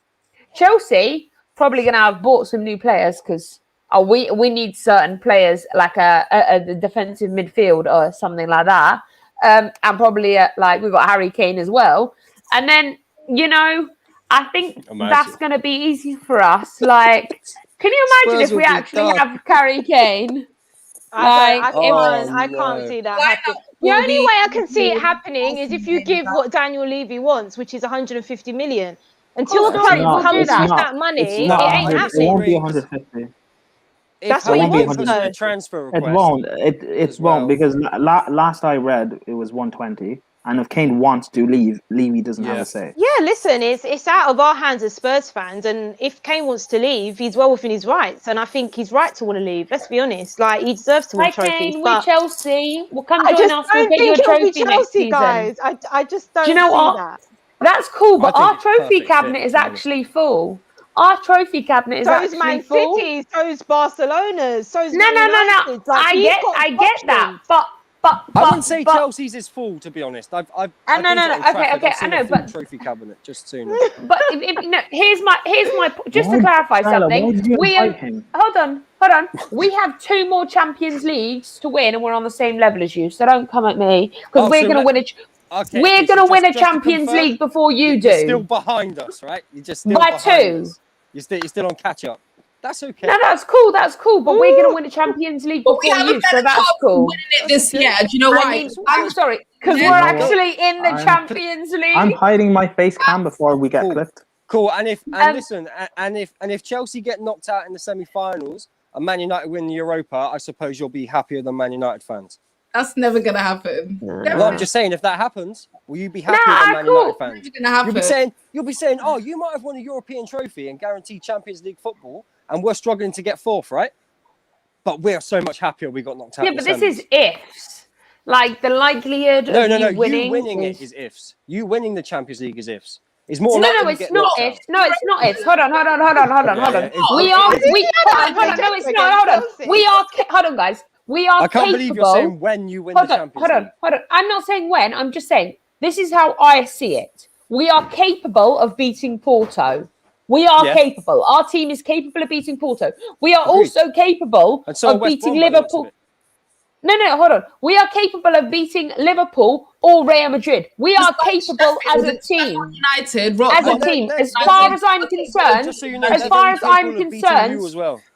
Chelsea probably going to have bought some new players because we need certain players like a defensive midfield or something like that. And probably like we've got Harry Kane as well. And then, I think that's going to be easy for us. Like, can you imagine if we actually have Harry Kane? I can't see that happening. The only way I can see it happening is if you give what Daniel Levy wants, which is 150 million. Until a club comes with that money, it ain't happening. It won't be 150. That's what he wants to know. Transfer request. It won't. It won't because last I read it was 120. And if Kane wants to leave, Levy doesn't have a say. Yeah, listen, it's out of our hands as Spurs fans. And if Kane wants to leave, he's well within his rights. And I think he's right to want to leave. Let's be honest. Like, he deserves to win trophies. Kane, we're Chelsea. We'll come join us. We'll get you a trophy next season. Guys. I just don't see that. That's cool, but our trophy cabinet is actually full. Our trophy cabinet is actually full. So is Man City, so is Barcelona, so is No. I get that, but I wouldn't say Chelsea's is full, to be honest. I've okay. I know, but trophy cabinet just soon. But here's my just to clarify something. Hold on. We have 2 more Champions Leagues to win, and we're on the same level as you. So don't come at me because we're going to win we're going to win a Champions League before you do. You're still behind us, right? You're just still by behind 2. Us. You're still on catch up. That's okay. No, that's cool. But we're going to win a Champions League before you, so that's cool. Winning it this year. Do you know why? I'm sorry, because we're actually in the Champions League. I'm hiding my face cam before we get clipped. Cool. And if Chelsea get knocked out in the semi-finals and Man United win the Europa, I suppose you'll be happier than Man United fans. That's never gonna happen. Well, I'm just saying, if that happens, will you be happier than Man United fans? It's gonna happen. You'll be saying, oh, you might have won a European trophy and guaranteed Champions League football, and we're struggling to get 4th, right? But we're so much happier we got knocked out. Yeah, but this is ifs. Like the likelihood of you winning. You winning it is ifs. You winning the Champions League is ifs. It's more. No, it's not ifs. No, it's not ifs. Hold on. We are. Hold on, guys. We are. I can't believe you're saying when you win the Champions League. Hold on. I'm not saying when. I'm just saying this is how I see it. We are capable of beating Porto. We are capable. Our team is capable of beating Porto. We are also capable of beating Liverpool. No, hold on. We are capable of beating Liverpool or Real Madrid. We are capable as a team. United, as a team. As far as I'm concerned,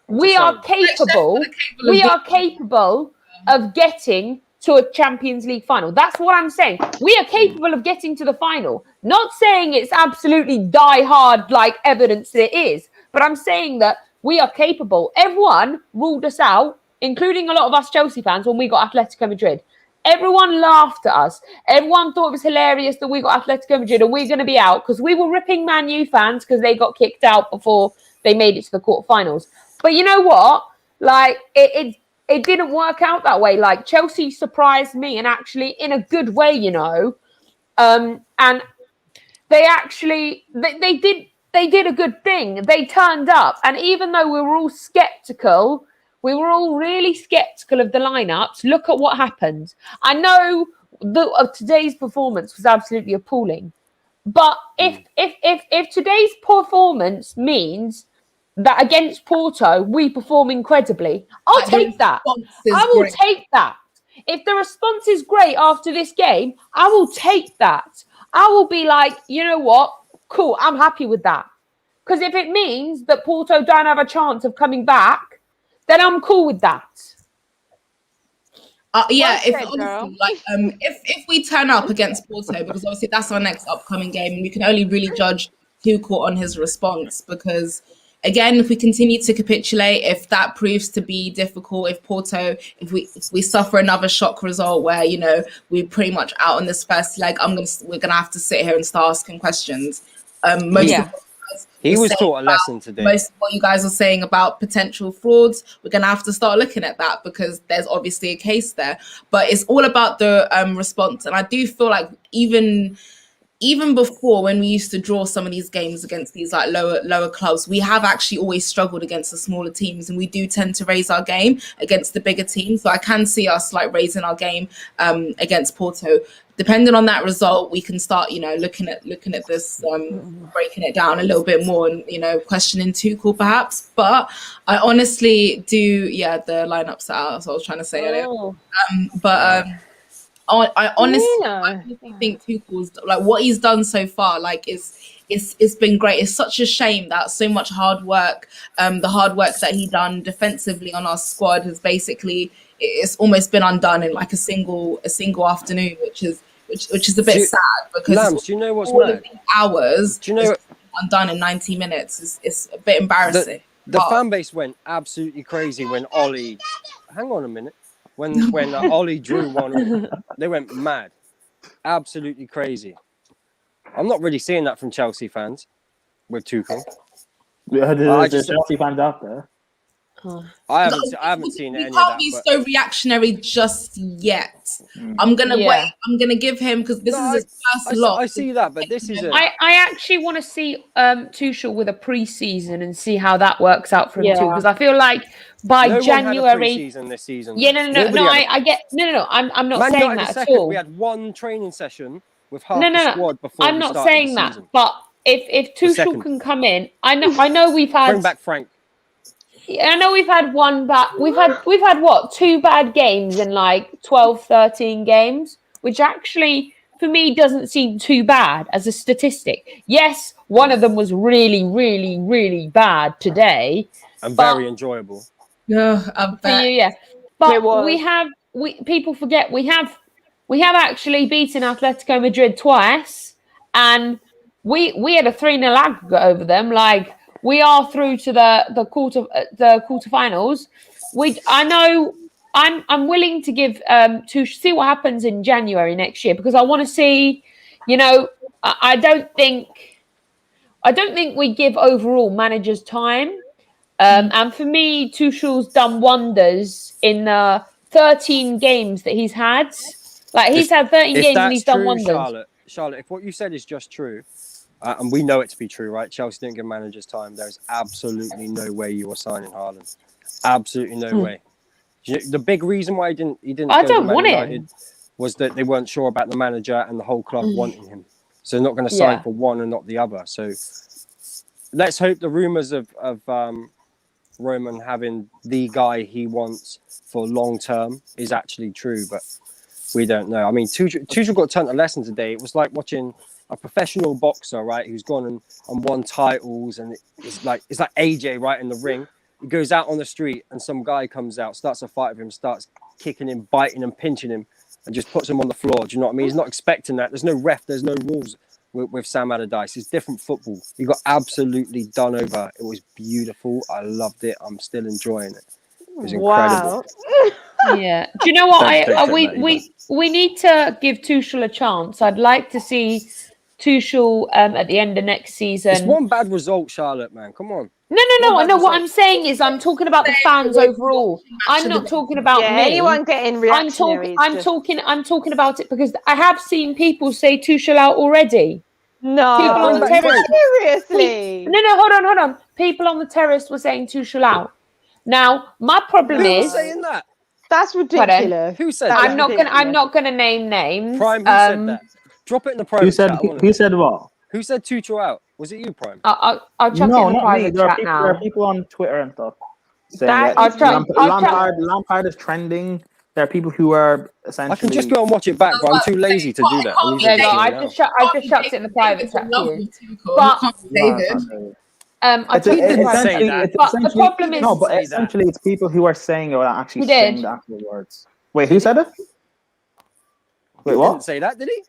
we are capable. We are capable of getting to a Champions League final. That's what I'm saying. We are capable of getting to the final. Not saying it's absolutely die hard like evidence it is, but I'm saying that we are capable. Everyone ruled us out, including a lot of us Chelsea fans, when we got Atletico Madrid. Everyone laughed at us. Everyone thought it was hilarious that we got Atletico Madrid and we're going to be out because we were ripping Man U fans because they got kicked out before they made it to the quarterfinals. But you know what? Like, it didn't work out that way. Like, Chelsea surprised me, and actually in a good way, you know. And they actually they did a good thing. They turned up, and even though we were all skeptical, we were all really skeptical of the lineups. Look at what happened. I know today's performance was absolutely appalling, but if today's performance means that against Porto we perform incredibly, I'll take that. I will take that. If the response is great after this game, I will take that. I will be like, you know what? Cool, I'm happy with that. Because if it means that Porto don't have a chance of coming back, then I'm cool with that. If we turn up against Porto, because obviously that's our next upcoming game, and we can only really judge Tuchel on his response, because again, if we continue to capitulate, if that proves to be difficult, if we suffer another shock result where, you know, we're pretty much out on this first leg, we're gonna have to sit here and start asking questions. He was taught a lesson today. Most of what you guys are saying about potential frauds, we're going to have to start looking at that, because there's obviously a case there. But it's all about the response. And I do feel like even before, when we used to draw some of these games against these like lower clubs, we have actually always struggled against the smaller teams, and we do tend to raise our game against the bigger teams. So I can see us like raising our game against Porto. Depending on that result, we can start, you know, looking at this, breaking it down a little bit more, and, you know, questioning Tuchel perhaps. But I honestly do, the lineups are out, as I was trying to say earlier. I honestly think Tuchel's, like, what he's done so far, like, it's been great. It's such a shame that so much hard work, the hard work that he done defensively on our squad has basically, it's almost been undone in like a single afternoon, which is a bit sad, because Lambs, do you know what's all mad? of these hours, do you know, undone in 90 minutes. It's a bit embarrassing. The fan base went absolutely crazy when Ollie. Hang on a minute. When Ollie drew one, they went mad, absolutely crazy. I'm not really seeing that from Chelsea fans with Tuchel. There's Chelsea fans out there. I haven't seen any of that. Can't be so reactionary just yet. I'm gonna wait. I'm gonna give him because this is his first lot. I see that, but this is I actually want to see Tuchel with a pre-season and see how that works out for him too, because I feel like by January season this season. Yeah, no. I get no. I'm not saying that at all. We had one training session with half the squad before. I'm not saying that, but if Tuchel can come in, I know we've had bring back Frank. I know we've had we've had what, 2 bad games in like 12, 13 games, which actually for me doesn't seem too bad as a statistic. Yes, one of them was really, really, really bad today. And very enjoyable. Yeah, I bet. But people forget we have actually beaten Atletico Madrid twice, and we had a 3-0 aggregate over them. Like, we are through to the quarterfinals. I know I'm willing to give to see what happens in January next year, because I want to see, I don't think we give overall managers time. And for me, Tuchel's done wonders in the 13 games that he's had. Like, he's had 13 games and he's done wonders. Charlotte, if what you said is just true, and we know it to be true, right? Chelsea didn't give managers time. There's absolutely no way you were signing Haaland. Absolutely no way. The big reason why he didn't I don't want it was that they weren't sure about the manager and the whole club wanting him. So they're not going to sign for one and not the other. So let's hope the rumours of Roman having the guy he wants for long term is actually true, but we don't know. I mean, Tuchel got a ton of lessons today. It was like watching a professional boxer, right, who's gone and won titles, and it's like AJ, right, in the ring. He goes out on the street and some guy comes out, starts a fight with him, starts kicking him, biting him, pinching him, and just puts him on the floor. Do you know what I mean? He's not expecting that. There's no ref, there's no rules with Sam Allardyce. It's different football. He got absolutely done over. It was beautiful. I loved it. I'm still enjoying it. It was incredible. Wow. Yeah. Do you know what? We need to give Tuchel a chance. I'd like to see Tuchel at the end of next season. It's one bad result, Charlotte, man. Come on. No. I know what I'm saying is I'm talking about the fans overall. I'm not talking about me. Anyone getting reactionary. I'm talking about it because I have seen people say Tuchel out already. No, people on the terrace. Seriously. No, hold on. People on the terrace were saying Tuchel out. Now, my problem Who is was saying that? That's ridiculous. Who said that? that? I'm not gonna name names. Prime, who said that? Drop it in the private chat. Who said what? Who said Tuchel out? Was it you, Prime? I'll chuck it in the private chat now. There are people on Twitter and stuff saying Lampard is trending. There are people who are essentially. I can just go and watch it back, but I'm too lazy to do that. I've just chucked it in the private chat to you. But I tweeted the problem is but essentially it's people who are saying or actually saying the actual words. Wait, who said it? Wait, what? He didn't say that, did he?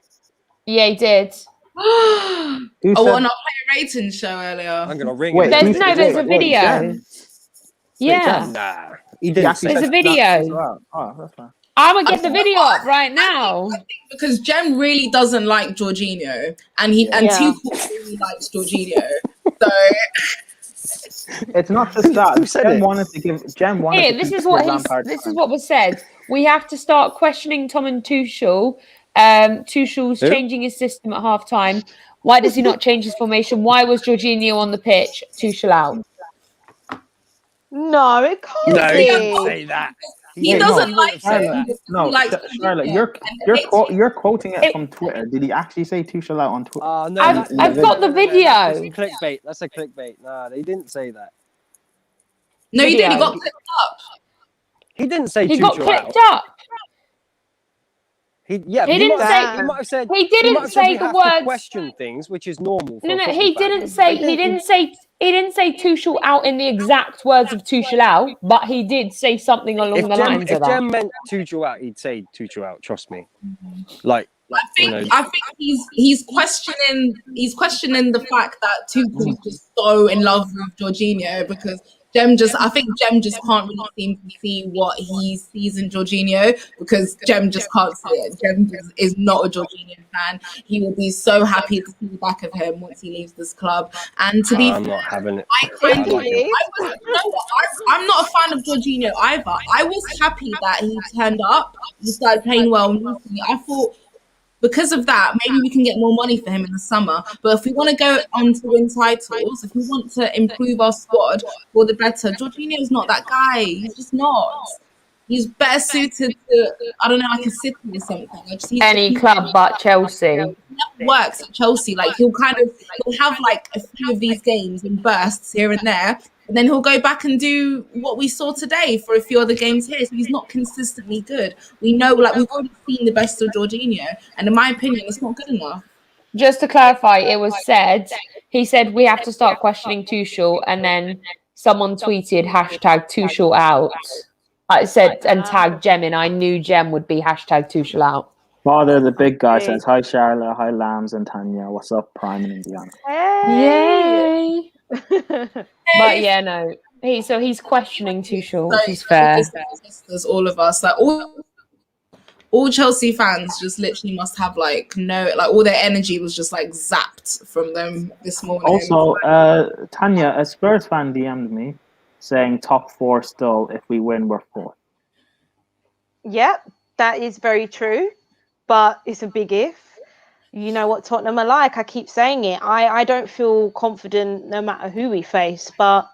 Yeah, he did. I want to play a rating show earlier. I'm gonna ring. There's a video. Yeah. Nah, he didn't. There's a video. Oh, that's fine. I'm gonna get the video up right now. I think because Jem really doesn't like Jorginho, and Tuchel really likes Jorginho. So it's not just that. Jem wanted to give. This is what was said. We have to start questioning Tom and Tuchel. Tuchel's changing his system at half time. Why does he not change his formation? Why was Jorginho on the pitch? Tuchel out. No, it can't be. No, he didn't say that. He doesn't like Charlotte. No, Charlotte, you're quoting it from Twitter. Did he actually say Tuchel out on Twitter? No, I've got the video. That's clickbait. That's a clickbait. Nah, they didn't say that. No, he didn't. He got clipped up. He didn't say he Tuchel got clipped out. up. He didn't say. He might have said. He didn't say the words. Question things, which is normal. No. He didn't say. He didn't say Tuchel out in the exact words of Tuchel out, but he did say something along the lines of that. If Jem meant Tuchel out, he'd say Tuchel out. Trust me. Like. I think he's questioning the fact that Tuchel's just so in love with Jorginho because I think Jem just can't really seem to see what he sees in Jorginho, because Jem just can't see it. Jem is not a Jorginho fan. He will be so happy to see the back of him once he leaves this club. And to be I'm not having it. I'm not a fan of Jorginho either. I was happy that he turned up and started playing well. I thought, because of that, maybe we can get more money for him in the summer. But if we want to go on to win titles, if we want to improve our squad for the better, Jorginho's not that guy. He's just not. He's better suited to, I don't know, like a City or something. Any club but Chelsea. He works at Chelsea. Like he'll have like a few of these games in bursts here and there, and then he'll go back and do what we saw today for a few other games here. So he's not consistently good. We know, like, we've already seen the best of Jorginho, and in my opinion, it's not good enough. Just to clarify, it was said, he said we have to start questioning Tuchel, and then someone tweeted #Tuchel out. I said and tagged Jem in. I knew Jem would be #Tuchel out. Father, the big guy, says, hi, Charlotte, hi, Lambs and Tanya. What's up, Prime and Indiana? Yay! But yeah, no. He's questioning Tuchel, which is fair. There's all of us. Like all Chelsea fans just literally must have all their energy was just like zapped from them this morning. Also, Tanya, a Spurs fan DM'd me saying top 4 still. If we win, we're 4th. Yep, that is very true, but it's a big if. You know what Tottenham are like. I keep saying it. I don't feel confident no matter who we face. But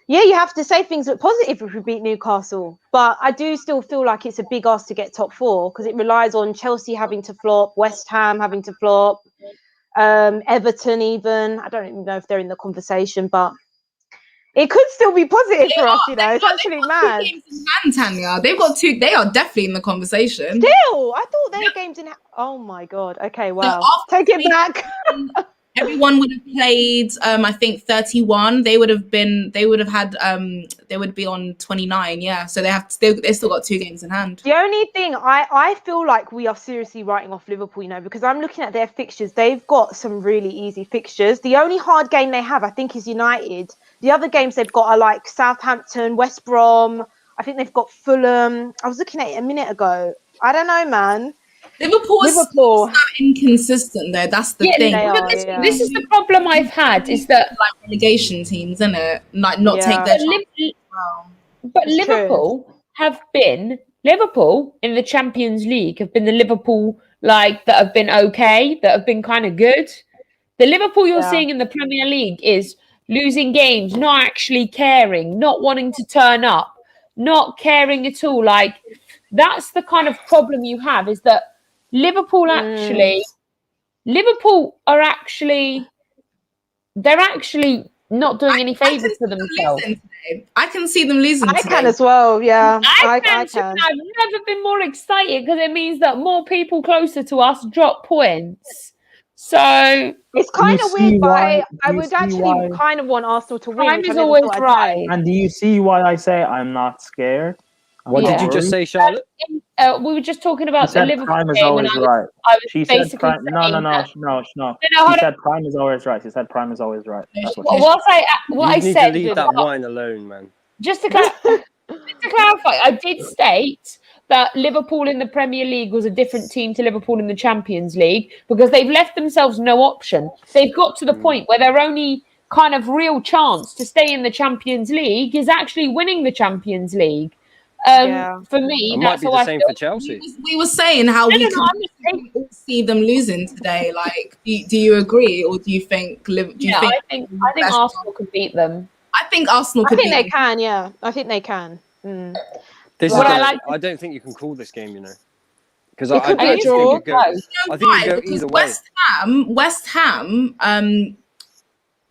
yeah, you have to say things look positive if we beat Newcastle. But I do still feel like it's a big ask to get top 4, because it relies on Chelsea having to flop, West Ham having to flop, Everton even. I don't even know if they're in the conversation, but it could still be positive for us, you know. It's actually mad. Games in hand, Tanya. They've got 2. They are definitely in the conversation. Still, I thought they were games in. Oh my god. Okay, wow. Take it back. Everyone would have played. I think 31. They would have been. They would have had. They would be on 29. Yeah. So they still got 2 games in hand. The only thing I feel like we are seriously writing off Liverpool, you know, because I'm looking at their fixtures. They've got some really easy fixtures. The only hard game they have, I think, is United. The other games they've got are like Southampton, West Brom. I think they've got Fulham. I was looking at it a minute ago. I don't know, man. Liverpool is so inconsistent though. That's the thing. This is the problem I've had, is that like relegation teams, isn't it? Like not take their But Liverpool have been in the Champions League have been the Liverpool that have been okay, that have been kind of good. The Liverpool you're seeing in the Premier League is losing games, not actually caring, not wanting to turn up, not caring at all. Like, that's the kind of problem you have, is that Liverpool are actually not doing any favours for themselves. I can see them losing today. I can as well, yeah. I can. I've never been more excited, because it means that more people closer to us drop points. So it's kind of weird, but I would actually kind of want Arsenal to win. Prime is always right. And do you see why I say I'm not scared? What did you just say, Charlotte? We were just talking about the Liverpool Prime is game, always right. She said Prime. No. She said Prime is always right. She said Prime is always right. That's what I said. Leave that wine alone, man. Just to clarify, I did state that Liverpool in the Premier League was a different team to Liverpool in the Champions League, because they've left themselves no option. They've got to the point where their only kind of real chance to stay in the Champions League is actually winning the Champions League. For me, it might be the same for Chelsea. We were saying how we can see them losing today. Like, do you agree, or do you think? I think Arsenal could beat them. I think Arsenal could. I think they can. Yeah, I think they can. I don't think you can call this game, you know, because I think it goes either way. West Ham.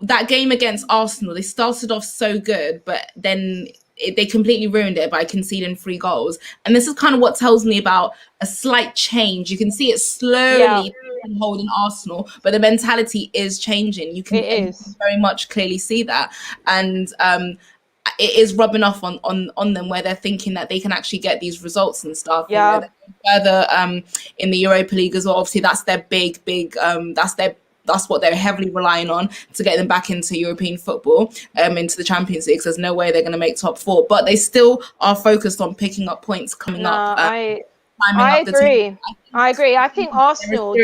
That game against Arsenal, they started off so good, but then they completely ruined it by conceding 3 goals. And this is kind of what tells me about a slight change. You can see it slowly holding Arsenal, but the mentality is changing. You can very much clearly see that. And it is rubbing off on them, where they're thinking that they can actually get these results and stuff. Yeah. Further in the Europa League as well. Obviously, that's their big, that's their that's what they're heavily relying on to get them back into European football, into the Champions League. There's no way they're going to make top 4, but they still are focused on picking up points coming up. I agree. I agree. I think Arsenal,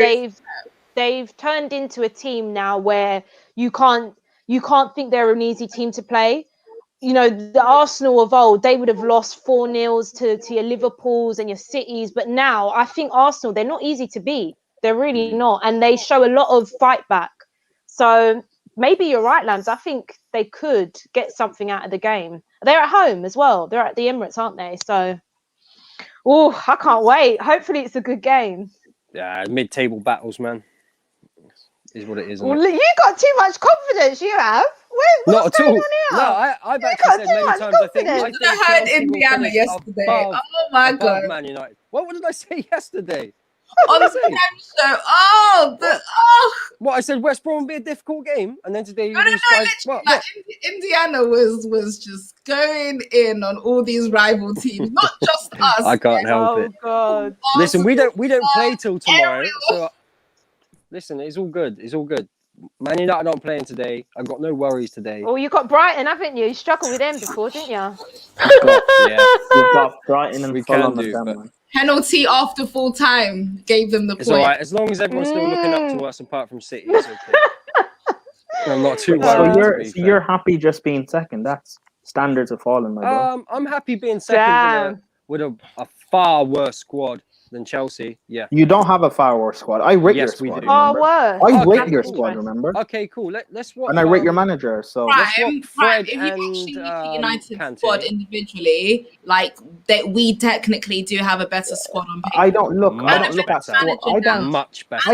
they've turned into a team now where you can't think they're an easy team to play. You know, the Arsenal of old, they would have lost 4-0 to your Liverpools and your Cities, but now I think Arsenal, they're not easy to beat. They're really not, and they show a lot of fight back. So maybe you're right, Lambs. I think they could get something out of the game. They're at home as well. They're at the Emirates, aren't they? So, I can't wait. Hopefully it's a good game. Yeah, mid-table battles, man. Is what it is. Well, you got too much confidence, you have. Not at all. No, I've actually said many times, I think I heard Indiana yesterday. Oh my God. Man United. What did I say yesterday? On the show. What I said West Brom would be a difficult game, and then today Indiana was just going in on all these rival teams, not just us. I can't help it. God. Listen, we don't play till tomorrow, so listen, it's all good. It's all good. Man United aren't playing today. I've got no worries today. Oh, you got Brighton, haven't you? You struggled with them before, didn't you? We've got Brighton and Fulham with them. Penalty after full time gave them the It's point. all right, as long as everyone's still looking up to us apart from City, it's okay. I'm not too worried. So you're happy just being second? That's standards have fallen, my bro. I'm happy being second with a far worse squad than Chelsea. Yeah. You don't have a far worse squad. I rate your squad. We do. Far worse. I rate your squad, remember? Okay, cool. Let's watch. And I rate your manager. So If you actually look at United's squad individually, like that, we technically do have a better squad on paper. I don't look at squad. I don't much better. I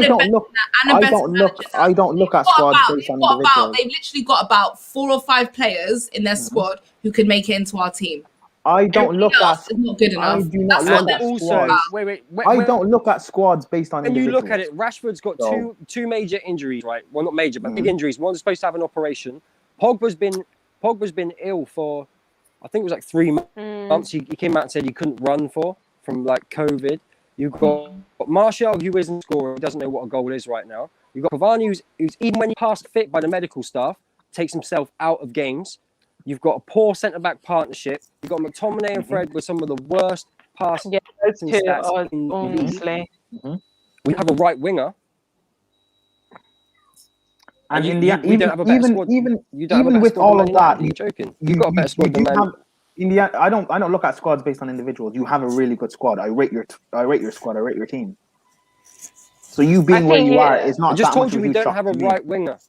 don't look at squads based on individuals. They've literally got about 4 or 5 players in their squad who can make it into our team. I don't look at. It's not good enough. I do not look at squads. I don't look at squads based on. When you individuals. look at it, Rashford's got two major injuries, right? Well, not major, but big injuries. One's supposed to have an operation. Pogba's been ill for, I think it was like 3 months. He came out and said he couldn't run from like COVID. You've got Martial, who isn't scoring, who doesn't know what a goal is right now. You've got Cavani, who's even when he passed fit by the medical staff, takes himself out of games. You've got a poor centre-back partnership. You've got McTominay and Fred with some of the worst passing stats in the honestly. We have a right winger. And you, in the we don't have a better squad. Even with all of that, you're joking. You've got a better squad than Man. India, I don't look at squads based on individuals. You have a really good squad. I rate your squad. I rate your team. So you being where you are is not. I just told you we don't have a right winger.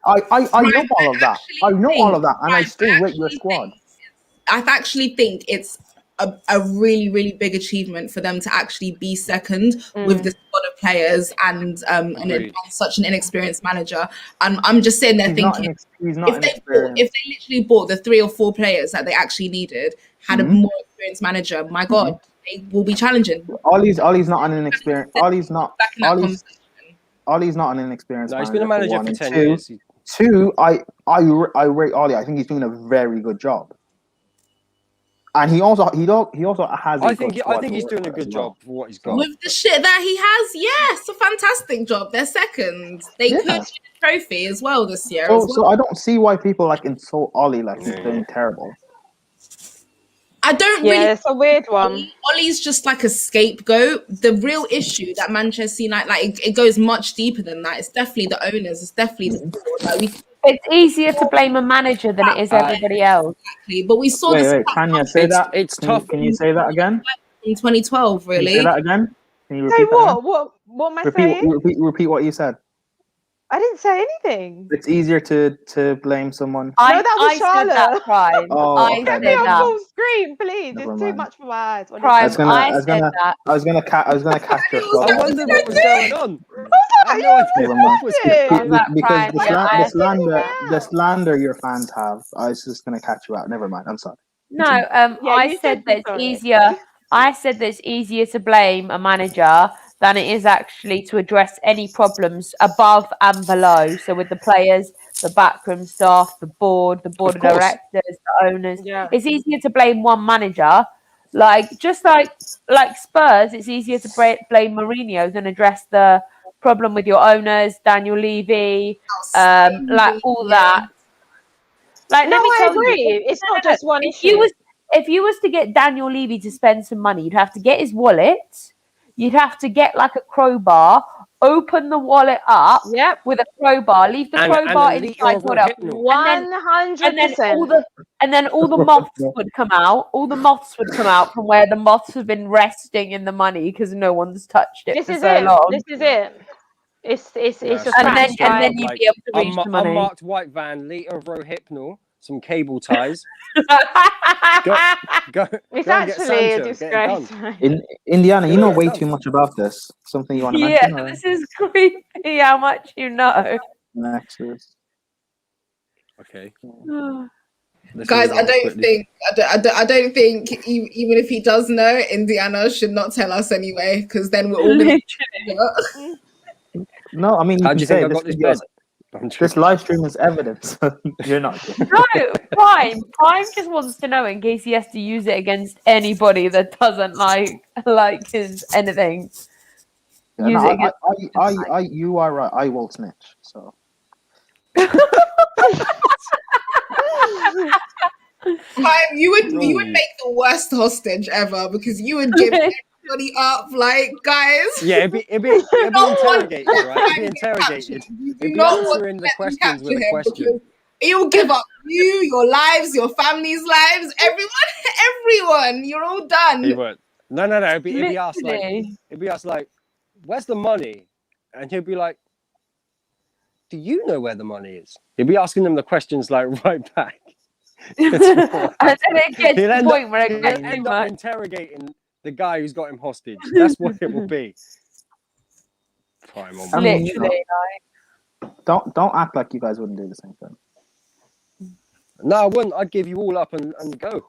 I know all of that. I know all of that, and I still rate your squad. I actually think it's a really, really big achievement for them to actually be second with this squad of players and such an inexperienced manager. And I'm just sitting there thinking, if they literally bought the 3 or 4 players that they actually needed, had a more experienced manager, my God, they will be challenging. Ollie's not an inexperienced. Ollie's not an inexperienced. No, he's been a manager for 10 years. 2, I rate Ollie. I think he's doing a very good job. And he also has. I think he's doing a good job for what he's got. With the shit that he has, yes, a fantastic job. They're second. They could win a trophy as well this year. So I don't see why people like insult Ollie like he's doing terrible. I don't really. Yeah, it's a weird one. Ollie's just like a scapegoat. The real issue that Manchester United, it goes much deeper than that. It's definitely the owners. It's definitely the board. It's easier to blame a manager than it is everybody else. Exactly, but we saw this. Wait, Tanya, say that. It's tough. Can you say that again? In 2012, really. Can you say that again? Can you Say repeat what? What am I saying? Repeat what you said. I didn't say anything. It's easier to blame someone. No, that was Charlotte. Said that, Prime. I said Get me on that. full screen, please. Never It's too mind. much for my eyes. Prime, I was gonna catch your I thought. wondered what was going on. Never mind. Prime. Because Yeah, the slander your fans have, I was just gonna catch you out. Never mind. I'm sorry. No, Yeah, I you said said that it's sorry. easier. I said that it's easier to blame a manager than it is actually to address any problems above and below. So with the players, the backroom staff, the board of directors, the owners. Yeah. It's easier to blame one manager. Like Spurs, it's easier to blame Mourinho than address the problem with your owners, Daniel Levy, like all that. Like, No, let me I tell agree. you, It's not just one if issue. you was to get Daniel Levy to spend some money, you'd have to get his wallet. You'd have to get like a crowbar, open the wallet up with a crowbar, leave the crowbar inside, put up 100%. and then all the moths would come out. All the moths would come out from where the moths have been resting in the money because no one's touched it for so long. This is it. It's a and fact. then you'd be able to reach the money. Unmarked white van, liter of Rohypnol, some cable ties. go It's go actually a disgrace. In Indiana, you know way too much about this. Something you want to mention? Yeah, this is creepy. How much you know? Okay. Guys, I don't think even if he does know, Indiana should not tell us anyway, because then we're all going to. No, I mean, how do you think I got this bed? This live stream is evidence. You're not. No, Prime just wants to know in case he has to use it against anybody that doesn't like his anything. Yeah, you are right. I will snitch. So. You would make the worst hostage ever, because you would give everybody up, like, guys. Yeah, it'd be interrogated, right? It'd be interrogated. It'd be answering the questions with a question. He'll give up you, your lives, your family's lives, everyone. You're all done. He would. No. It'd be asked like, where's the money? And he'd be like, do you know where the money is? He'd be asking them the questions like right back. And then it gets to the point where he'll end up interrogating the guy who's got him hostage. That's what it will be. Prime on. I mean, don't act like you guys wouldn't do the same thing. No, I wouldn't. I'd give you all up and go.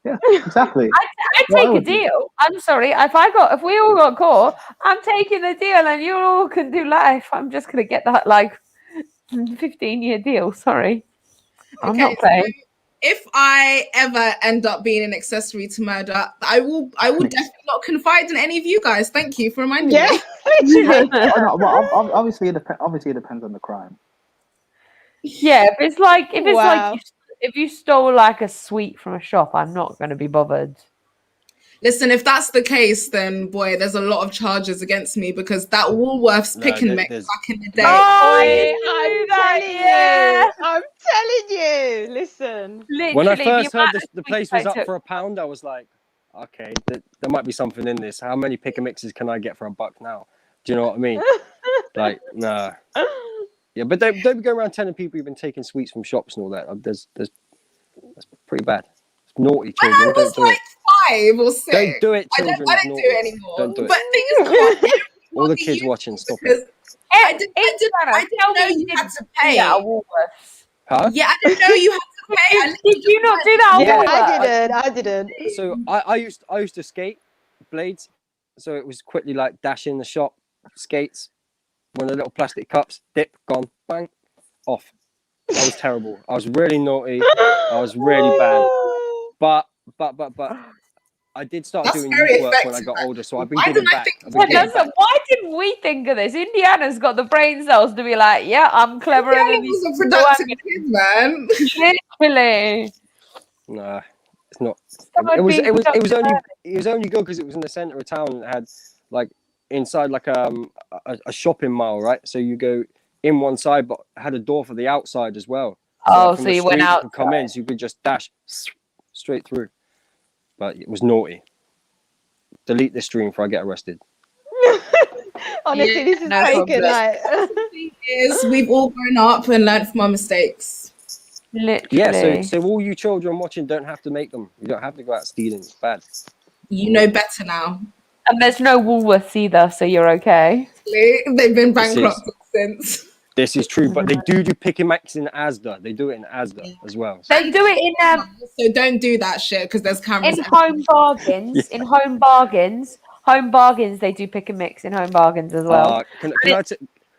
Yeah, exactly. I'd take a deal. I'm sorry. If we all got caught, I'm taking the deal and you all can do life. I'm just gonna get that like 15-year deal. Sorry. I'm not playing. So if I ever end up being an accessory to murder, I will definitely not confide in any of you guys. Thank you for reminding me. Literally. Well, obviously it depends on the crime. Yeah, if you stole like a sweet from a shop, I'm not going to be bothered. Listen, if that's the case, then boy, there's a lot of charges against me, because that Woolworths pick and mix back in the day. I'm telling you. Listen. Literally, when I first heard the place was up for £1, I was like, okay, there might be something in this. How many pick and mixes can I get for $1 now? Do you know what I mean? Like, nah. Yeah, but don't be going around telling people you've been taking sweets from shops and all that. That's pretty bad. It's naughty children. When I was like 5 or 6. Don't do it, children. I don't do it anymore. Don't do it. But thing is, all the kids watching, stop it. I didn't know you had to pay. Huh? Yeah, I didn't know you had to pay. Did you not do that? Yeah, I didn't. So I used to skate blades. So it was quickly like dash in the shop, skates, one of the little plastic cups, dip, gone, bang, off. That was terrible. I was really naughty. I was really bad. But I did start doing youth work when I got older, so I've been giving back. Why didn't we think of this? Indiana's got the brain cells to be like, yeah, I'm clever. Indiana was a productive kid, man. Literally. Nah, it's not. It was only good because it was in the center of town and it had like inside like a shopping mall, right? So you go in one side, but had a door for the outside as well. So you went out. You could come in, so you could just dash straight through. But it was naughty. Delete this stream before I get arrested. Honestly, this is taken like. We've all grown up and learned from our mistakes. Literally. Yeah, so all you children watching don't have to make them. You don't have to go out stealing. It's bad. You know better now. And there's no Woolworths either, so you're okay. They've been bankrupt since. This is true, but they do pick and mix in Asda. They do it in Asda as well. They do it in so don't do that shit because there's cameras. In Home Bargains. In Home Bargains, they do pick and mix in Home Bargains as well.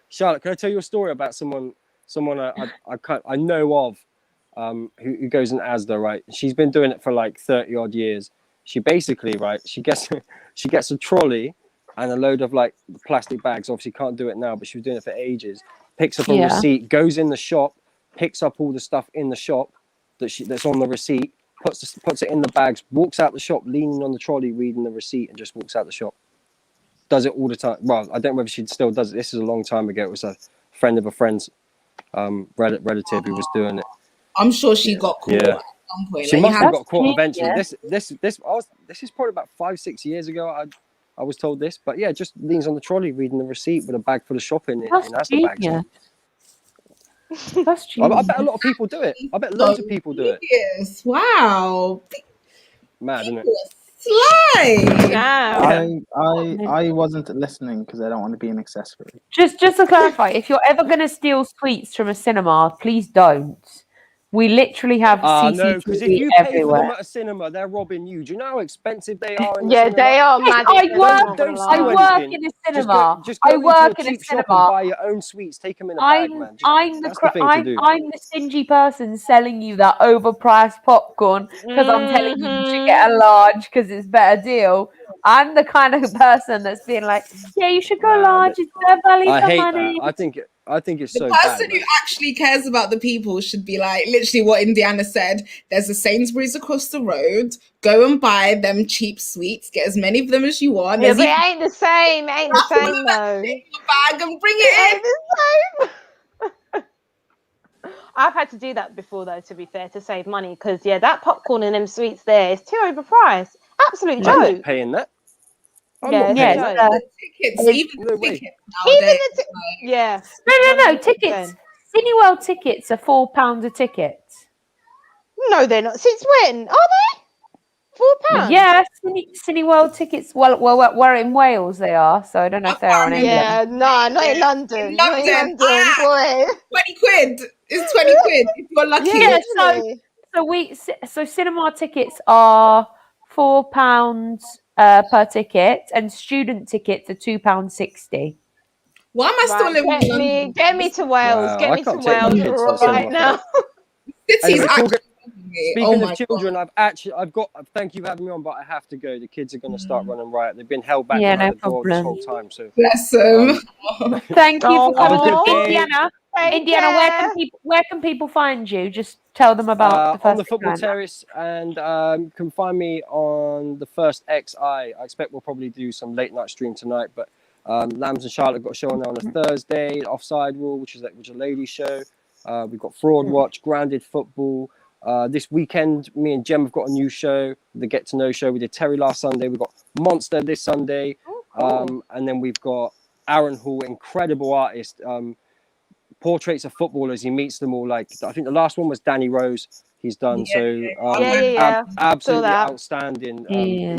Charlotte, can I tell you a story about someone I know of who goes in Asda, right? She's been doing it for like 30 odd years. She basically, right, she gets a trolley and a load of like plastic bags. Obviously, can't do it now, but she was doing it for ages. Picks up a Yeah. receipt, goes in the shop, picks up all the stuff in the shop that's on the receipt, puts it in the bags, walks out the shop, leaning on the trolley, reading the receipt, and just walks out the shop. Does it all the time. Well, I don't know whether she still does it. This is a long time ago. It was a friend of a friend's relative who was doing it. I'm sure she got caught Yeah. at some point. She Like, must you have have- got caught eventually. Yeah. This is probably about 5-6 years ago. I was told this, but yeah, just leans on the trolley reading the receipt with a bag full of shopping in That's Asda bags. genius. That's I genius. bet a lot of people do it. I bet loads of people do it. Yes. Wow. Mad, isn't it? Slay. Wow. I wasn't listening because I don't want to be an accessory. Just to clarify, if you're ever going to steal sweets from a cinema, please don't. We literally have No, CCTV because if you pay for them everywhere. at a cinema, they're robbing you. Do you know how expensive they are? In the Yeah, cinema? they are Yes, mad. I expensive, work- I'm not gonna don't lie. I steal work anything. in a Just cinema. go I into work a in a cheap shop and cinema. buy your own sweets. Take them in a bag, man. I'm That's the thing to do. I'm the stingy person selling you that overpriced popcorn because I'm telling you should get a large because it's a better deal. I'm the kind of person that's being like, yeah, you should go Nah, large. It's better value I for hate money. that. I think it's The so bad. person who actually cares about the people should be like literally what Indiana said. There's a Sainsbury's across the road. Go and buy them cheap sweets. Get as many of them as you want. Yeah, There's but even it ain't the same. It ain't the same a though. bag and bring It it ain't the same. I've had to do that before though, to be fair, to save money. Because yeah, that popcorn and them sweets there is too overpriced. Absolute I'm joke. not paying that. I'm Yeah, not Yeah, paying it's that. a in. Tickets, It's- even No the way. tickets Even nowadays. the yeah. No, 100%. tickets. Cineworld tickets are £4 a ticket. No, they're not. Since when? Are they? £4? Yeah, Cineworld tickets. Well, we're in Wales. They are, so I don't know if they're on England. Yeah, no, not in London. In Not in London. London, boy. 20 quid. It's 20 quid if you're lucky. Yeah, Literally. So cinema tickets are £4 per ticket, and student tickets are £2.60. Why am I still Right, living in London? get me to Wales. Wow, Get I me to can't take my Wales kids to the right cinema. now. City's Anyway, actually Speaking oh of my children, God. I've got. Thank you for having me on, but I have to go. The kids are going to start running riot. They've been held back Yeah, by no the door this problem. whole time. So Bless them. Thank you for Have a coming, good day. Indiana. Take Indiana, care. where can people find you? Just tell them about the first on the football exam. terrace, and you can find me on the First XI. I expect we'll probably do some late night stream tonight, but Lambs and Charlotte got a show on there on a Thursday. Offside Rule, which is a ladies show. We've got Fraud Watch, Grounded Football. This weekend, me and Jem have got a new show, the Get to Know show. We did Terry last Sunday. We've got Monster this Sunday. And then we've got Aaron Hall, incredible artist. Portraits of footballers. He meets them all. Like, I think the last one was Danny Rose. He's done. Yeah. Absolutely that. outstanding. Yeah.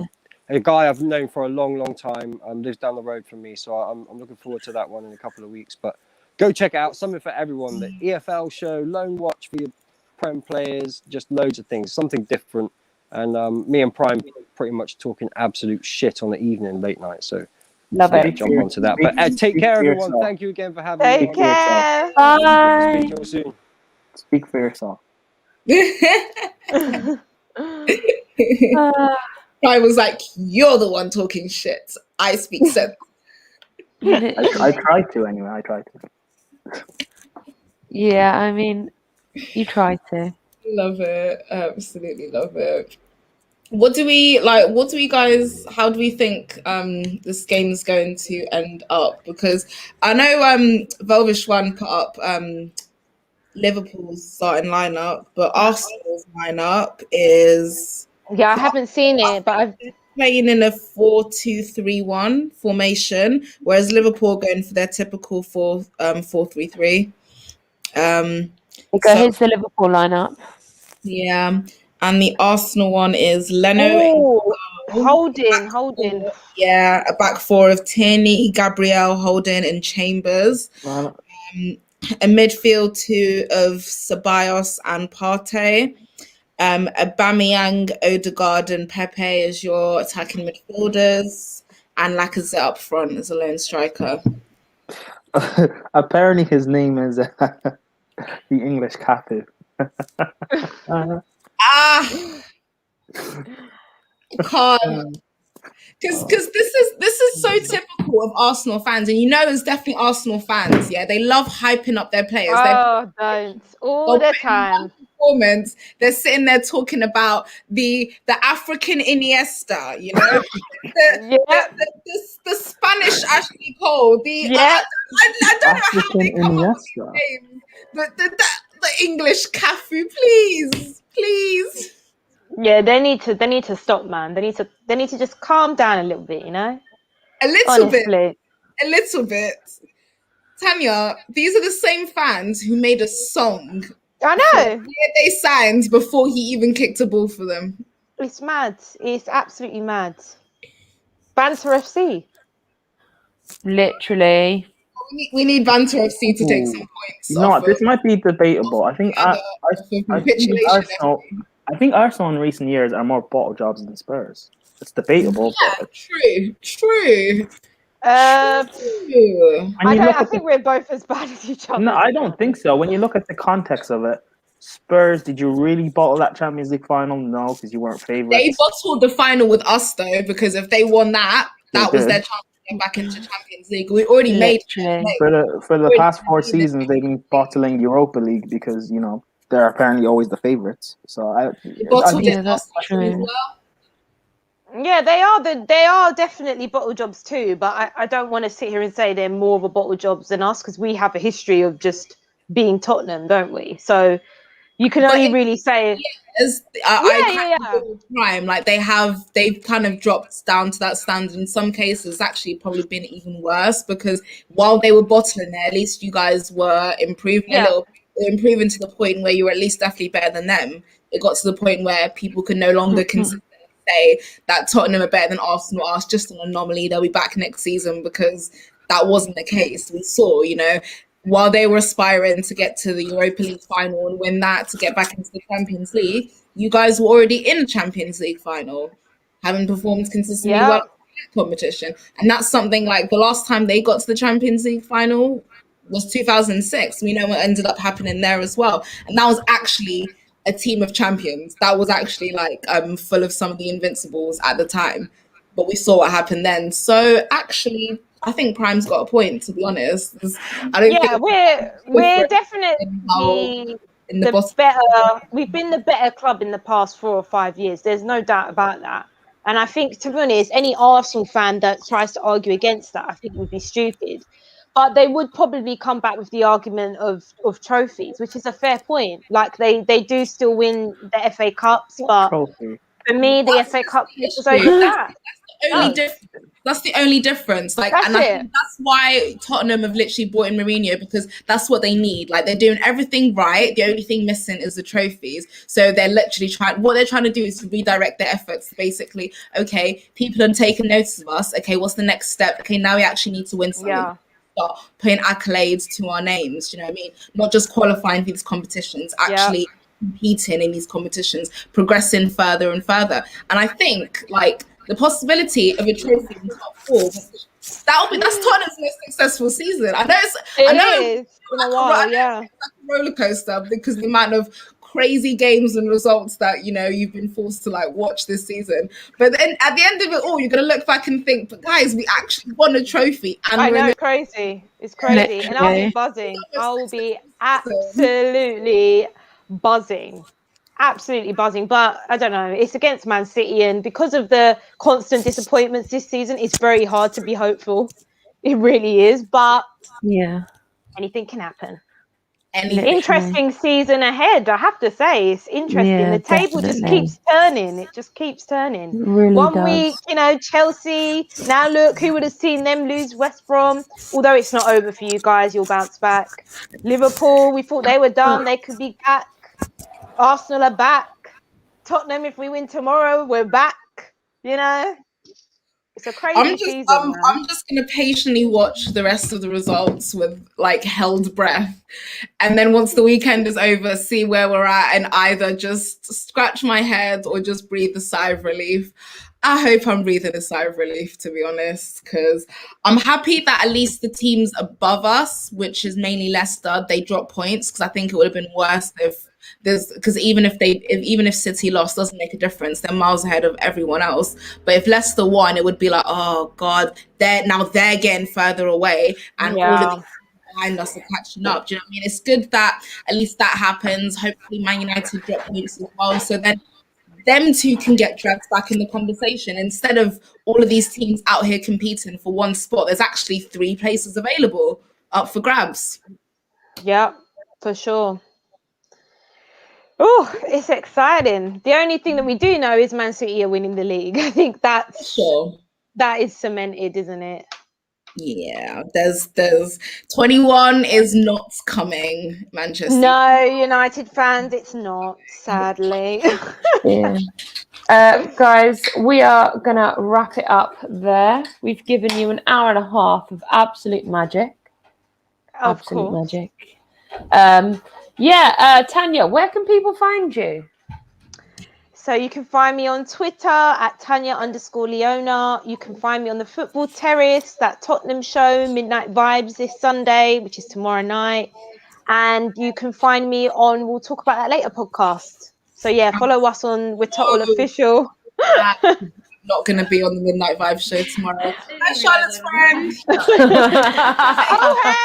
A guy I've known for a long time. Lives down the road from me. So I'm looking forward to that one in a couple of weeks. But go check it out. Something for everyone. The EFL show, Lone Watch for your Prem players, just loads of things, something different. And me and Prime pretty much talking absolute shit on the evening, late night. So Love it. jump onto that. But take care, everyone. Thank you again for having me. Take care. Bye. Speak to you soon. Speak for yourself. I was like, you're the one talking shit. I speak sense. I tried to anyway. I tried to. Yeah, I mean, you try to. Love it. Absolutely love it. What do we like? What do we guys? How do we think this game's going to end up? Because I know Velvish One put up Liverpool's starting lineup, but Arsenal's lineup is Yeah, I haven't seen it, but I've playing in a 4-2-3-1 formation, whereas Liverpool are going for their typical 4-3-3. Here's the Liverpool lineup. Yeah, and the Arsenal one is Leno. Holding. Yeah, a back four of Tierney, Gabriel, Holding, and Chambers. A midfield two of Ceballos and Partey. Aubameyang, Odegaard, and Pepe as your attacking midfielders, and Lacazette up front as a lone striker. Apparently, his name is the English Cafu. Can't. Because this is so typical of Arsenal fans, and you know it's definitely Arsenal fans. Yeah, they love hyping up their players. Oh, don't all the time. Performance. They're sitting there talking about the African Iniesta, you know, the Spanish Ashley Cole, I don't know how they come up with these names. The English Cafu, please. Yeah, they need to stop, man. They need to just calm down a little bit, you know? A little bit. Tanya, these are the same fans who made a song. I know. They signed before he even kicked a ball for them. It's mad. It's absolutely mad. Banter FC. Literally. We need Banter FC to take some points. You know what? This might be debatable. I think Arsenal in recent years are more bottle jobs than Spurs. It's debatable. Yeah, true. I think we're both as bad as each other. No, I don't think so. When you look at the context of it, Spurs, did you really bottle that Champions League final? No, because you weren't favourites. They bottled the final with us though, because if they won that, that was their chance to get back into Champions League. We already made for the past 4 seasons. They've been bottling Europa League because you know they're apparently always the favourites. So that's true. Yeah, they are definitely bottle jobs too, but I don't want to sit here and say they're more of a bottle jobs than us because we have a history of just being Tottenham, don't we? So you can only really say time like they've kind of dropped down to that standard. In some cases it's actually probably been even worse because while they were bottling there, at least you guys were improving a little, improving to the point where you were at least definitely better than them. It got to the point where people could no longer consider say that Tottenham are better than Arsenal. It's just an anomaly. They'll be back next season because that wasn't the case. We saw, you know, while they were aspiring to get to the Europa League final and win that to get back into the Champions League, you guys were already in the Champions League final, having performed consistently well in the competition. And that's something like the last time they got to the Champions League final was 2006. We know what ended up happening there as well. And that was actually a team of champions that was actually like full of some of the invincibles at the time, but we saw what happened then. So actually I think Prime's got a point, to be honest. I don't think we're definitely the better. We've been the better club in the past 4 or 5 years. There's no doubt about that. And I think, to be honest, any Arsenal fan that tries to argue against that, I think would be stupid. But they would probably come back with the argument of trophies, which is a fair point. Like they do still win the FA Cups, but for me, the FA Cup was over that. That's the only difference. Like, I think that's why Tottenham have literally brought in Mourinho, because that's what they need. Like, they're doing everything right. The only thing missing is the trophies. So they're literally trying to do is to redirect their efforts. Basically, okay, people are taking notice of us. Okay, what's the next step? Okay, now we actually need to win something. Yeah. Start putting accolades to our names. You know what I mean? Not just qualifying for these competitions, actually competing in these competitions, progressing further and further. And I think like the possibility of a trophy in the top 4, that's Tottenham's most successful season. I know it's in a while, like a roller coaster because the amount of crazy games and results that you know you've been forced to like watch this season. But then at the end of it all, you're gonna look back and think, but guys, we actually won a trophy. And I know, it's crazy, and I'll be buzzing. I will be absolutely buzzing. Absolutely buzzing, but I don't know, it's against Man City, and because of the constant disappointments this season, it's very hard to be hopeful. It really is, but anything can happen. Interesting season ahead, I have to say. It's interesting. The table just keeps turning. It just keeps turning. It really does. Week, you know, Chelsea. Now look, who would have seen them lose West Brom? Although it's not over for you guys, you'll bounce back. Liverpool, we thought they were done. They could be back. Arsenal are back. Tottenham, if we win tomorrow, we're back. You know, it's a crazy season. I'm just gonna patiently watch the rest of the results with like held breath, and then once the weekend is over, see where we're at, and either just scratch my head or just breathe a sigh of relief. I hope I'm breathing a sigh of relief, to be honest, because I'm happy that at least the teams above us, which is mainly Leicester, they drop points, because I think it would have been worse if because even if City lost, doesn't make a difference. They're miles ahead of everyone else. But if Leicester won, it would be like, oh God, they're getting further away, and all of these behind us are catching up. Do you know what I mean? It's good that at least that happens. Hopefully, Man United drop points as well, so then them two can get dragged back in the conversation instead of all of these teams out here competing for one spot. There's actually 3 places available up for grabs. Yeah, for sure. Oh, it's exciting. The only thing that we do know is Man City are winning the league. I think that is cemented, isn't it? Yeah, there's 21 is not coming, Manchester. No, United fans, it's not, sadly. Yeah. Guys, we are gonna wrap it up there. We've given you an hour and a half of absolute magic. Absolute magic. Tanya, where can people find you? So you can find me on Twitter at Tanya_Leona. You can find me on the Football Terrace, that Tottenham show, Midnight Vibes this Sunday, which is tomorrow night. And you can find me on We'll Talk About That Later podcast. So yeah, follow us on We're Total Official. Not going to be on the Midnight Vibes show tomorrow. Hi, Charlotte's friend. Oh, hey.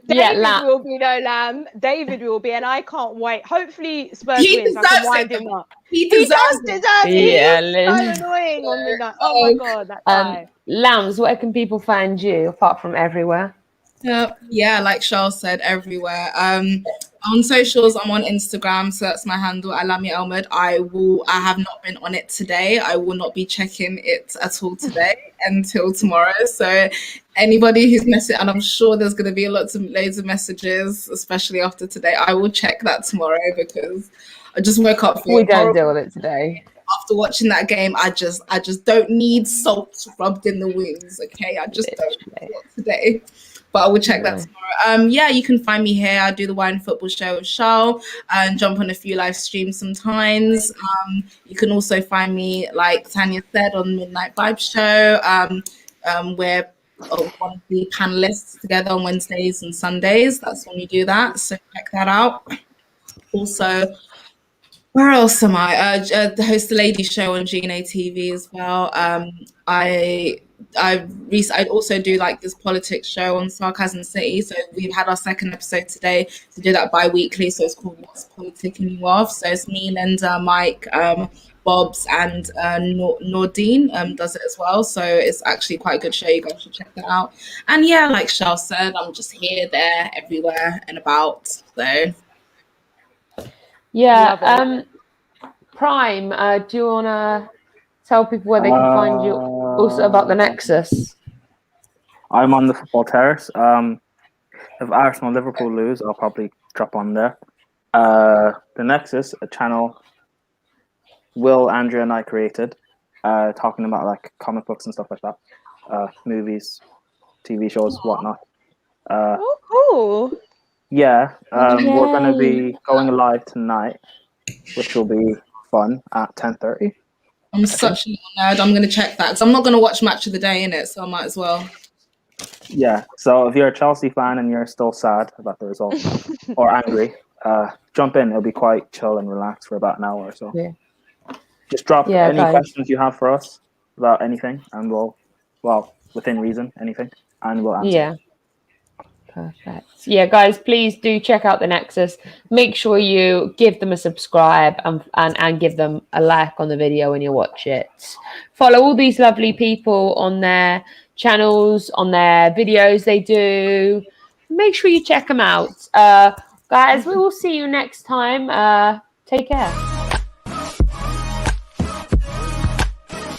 David will be Lamb. David will be, and I can't wait. Hopefully, Spurs wins. I can wind him up. He does deserve it. He's so annoying on Midnight. Oh my God, that guy. Lambs, where can people find you apart from everywhere? Yeah, like Charles said, everywhere. On socials, I'm on Instagram, so that's my handle, Alami Elmed. I have not been on it today. I will not be checking it at all today until tomorrow. So anybody who's messaged, and I'm sure there's going to be loads of messages, especially after today. I will check that tomorrow because I just woke up. We don't deal with it today. After watching that game, I just don't need salt rubbed in the wounds. Okay, I just don't today. But I will check that tomorrow. You can find me here. I do the Wine Football Show with Charles and jump on a few live streams sometimes. You can also find me, like Tanya said, on Midnight Vibe Show. We're one of the panelists together on Wednesdays and Sundays. That's when we do that. So check that out. Also, where else am I? Host the Ladies Show on GNA TV as well. I also do like this politics show on Sarcasm City. So we've had our second episode today to do that bi-weekly. So it's called What's Politicking You Off. So it's me, Linda, Mike, Bobs, and Nordine does it as well. So it's actually quite a good show. You guys should check that out. And yeah, like Charles said, I'm just here, there, everywhere, and about. So yeah, Prime. Do you wanna tell people where they can find you? Also about the Nexus. I'm on the Football Terrace. If Arsenal Liverpool lose, I'll probably drop on there. The Nexus, a channel Will, Andrea, and I created, talking about like comic books and stuff like that, movies, TV shows, whatnot. Cool. Yeah, we're going to be going live tonight, which will be fun at 10:30. I'm such a nerd. I'm going to check that because I'm not going to watch Match of the Day in it, so I might as well. Yeah, so if you're a Chelsea fan and you're still sad about the result or angry, jump in. It'll be quite chill and relaxed for about an hour or so. Yeah. Just drop any questions you have for us about anything, and we'll, within reason, anything, and we'll answer. Yeah. Perfect. Yeah, guys, please do check out the Nexus. Make sure you give them a subscribe and give them a like on the video when you watch it. Follow all these lovely people on their channels, on their videos they do. Make sure you check them out. Guys, we will see you next time. Take care.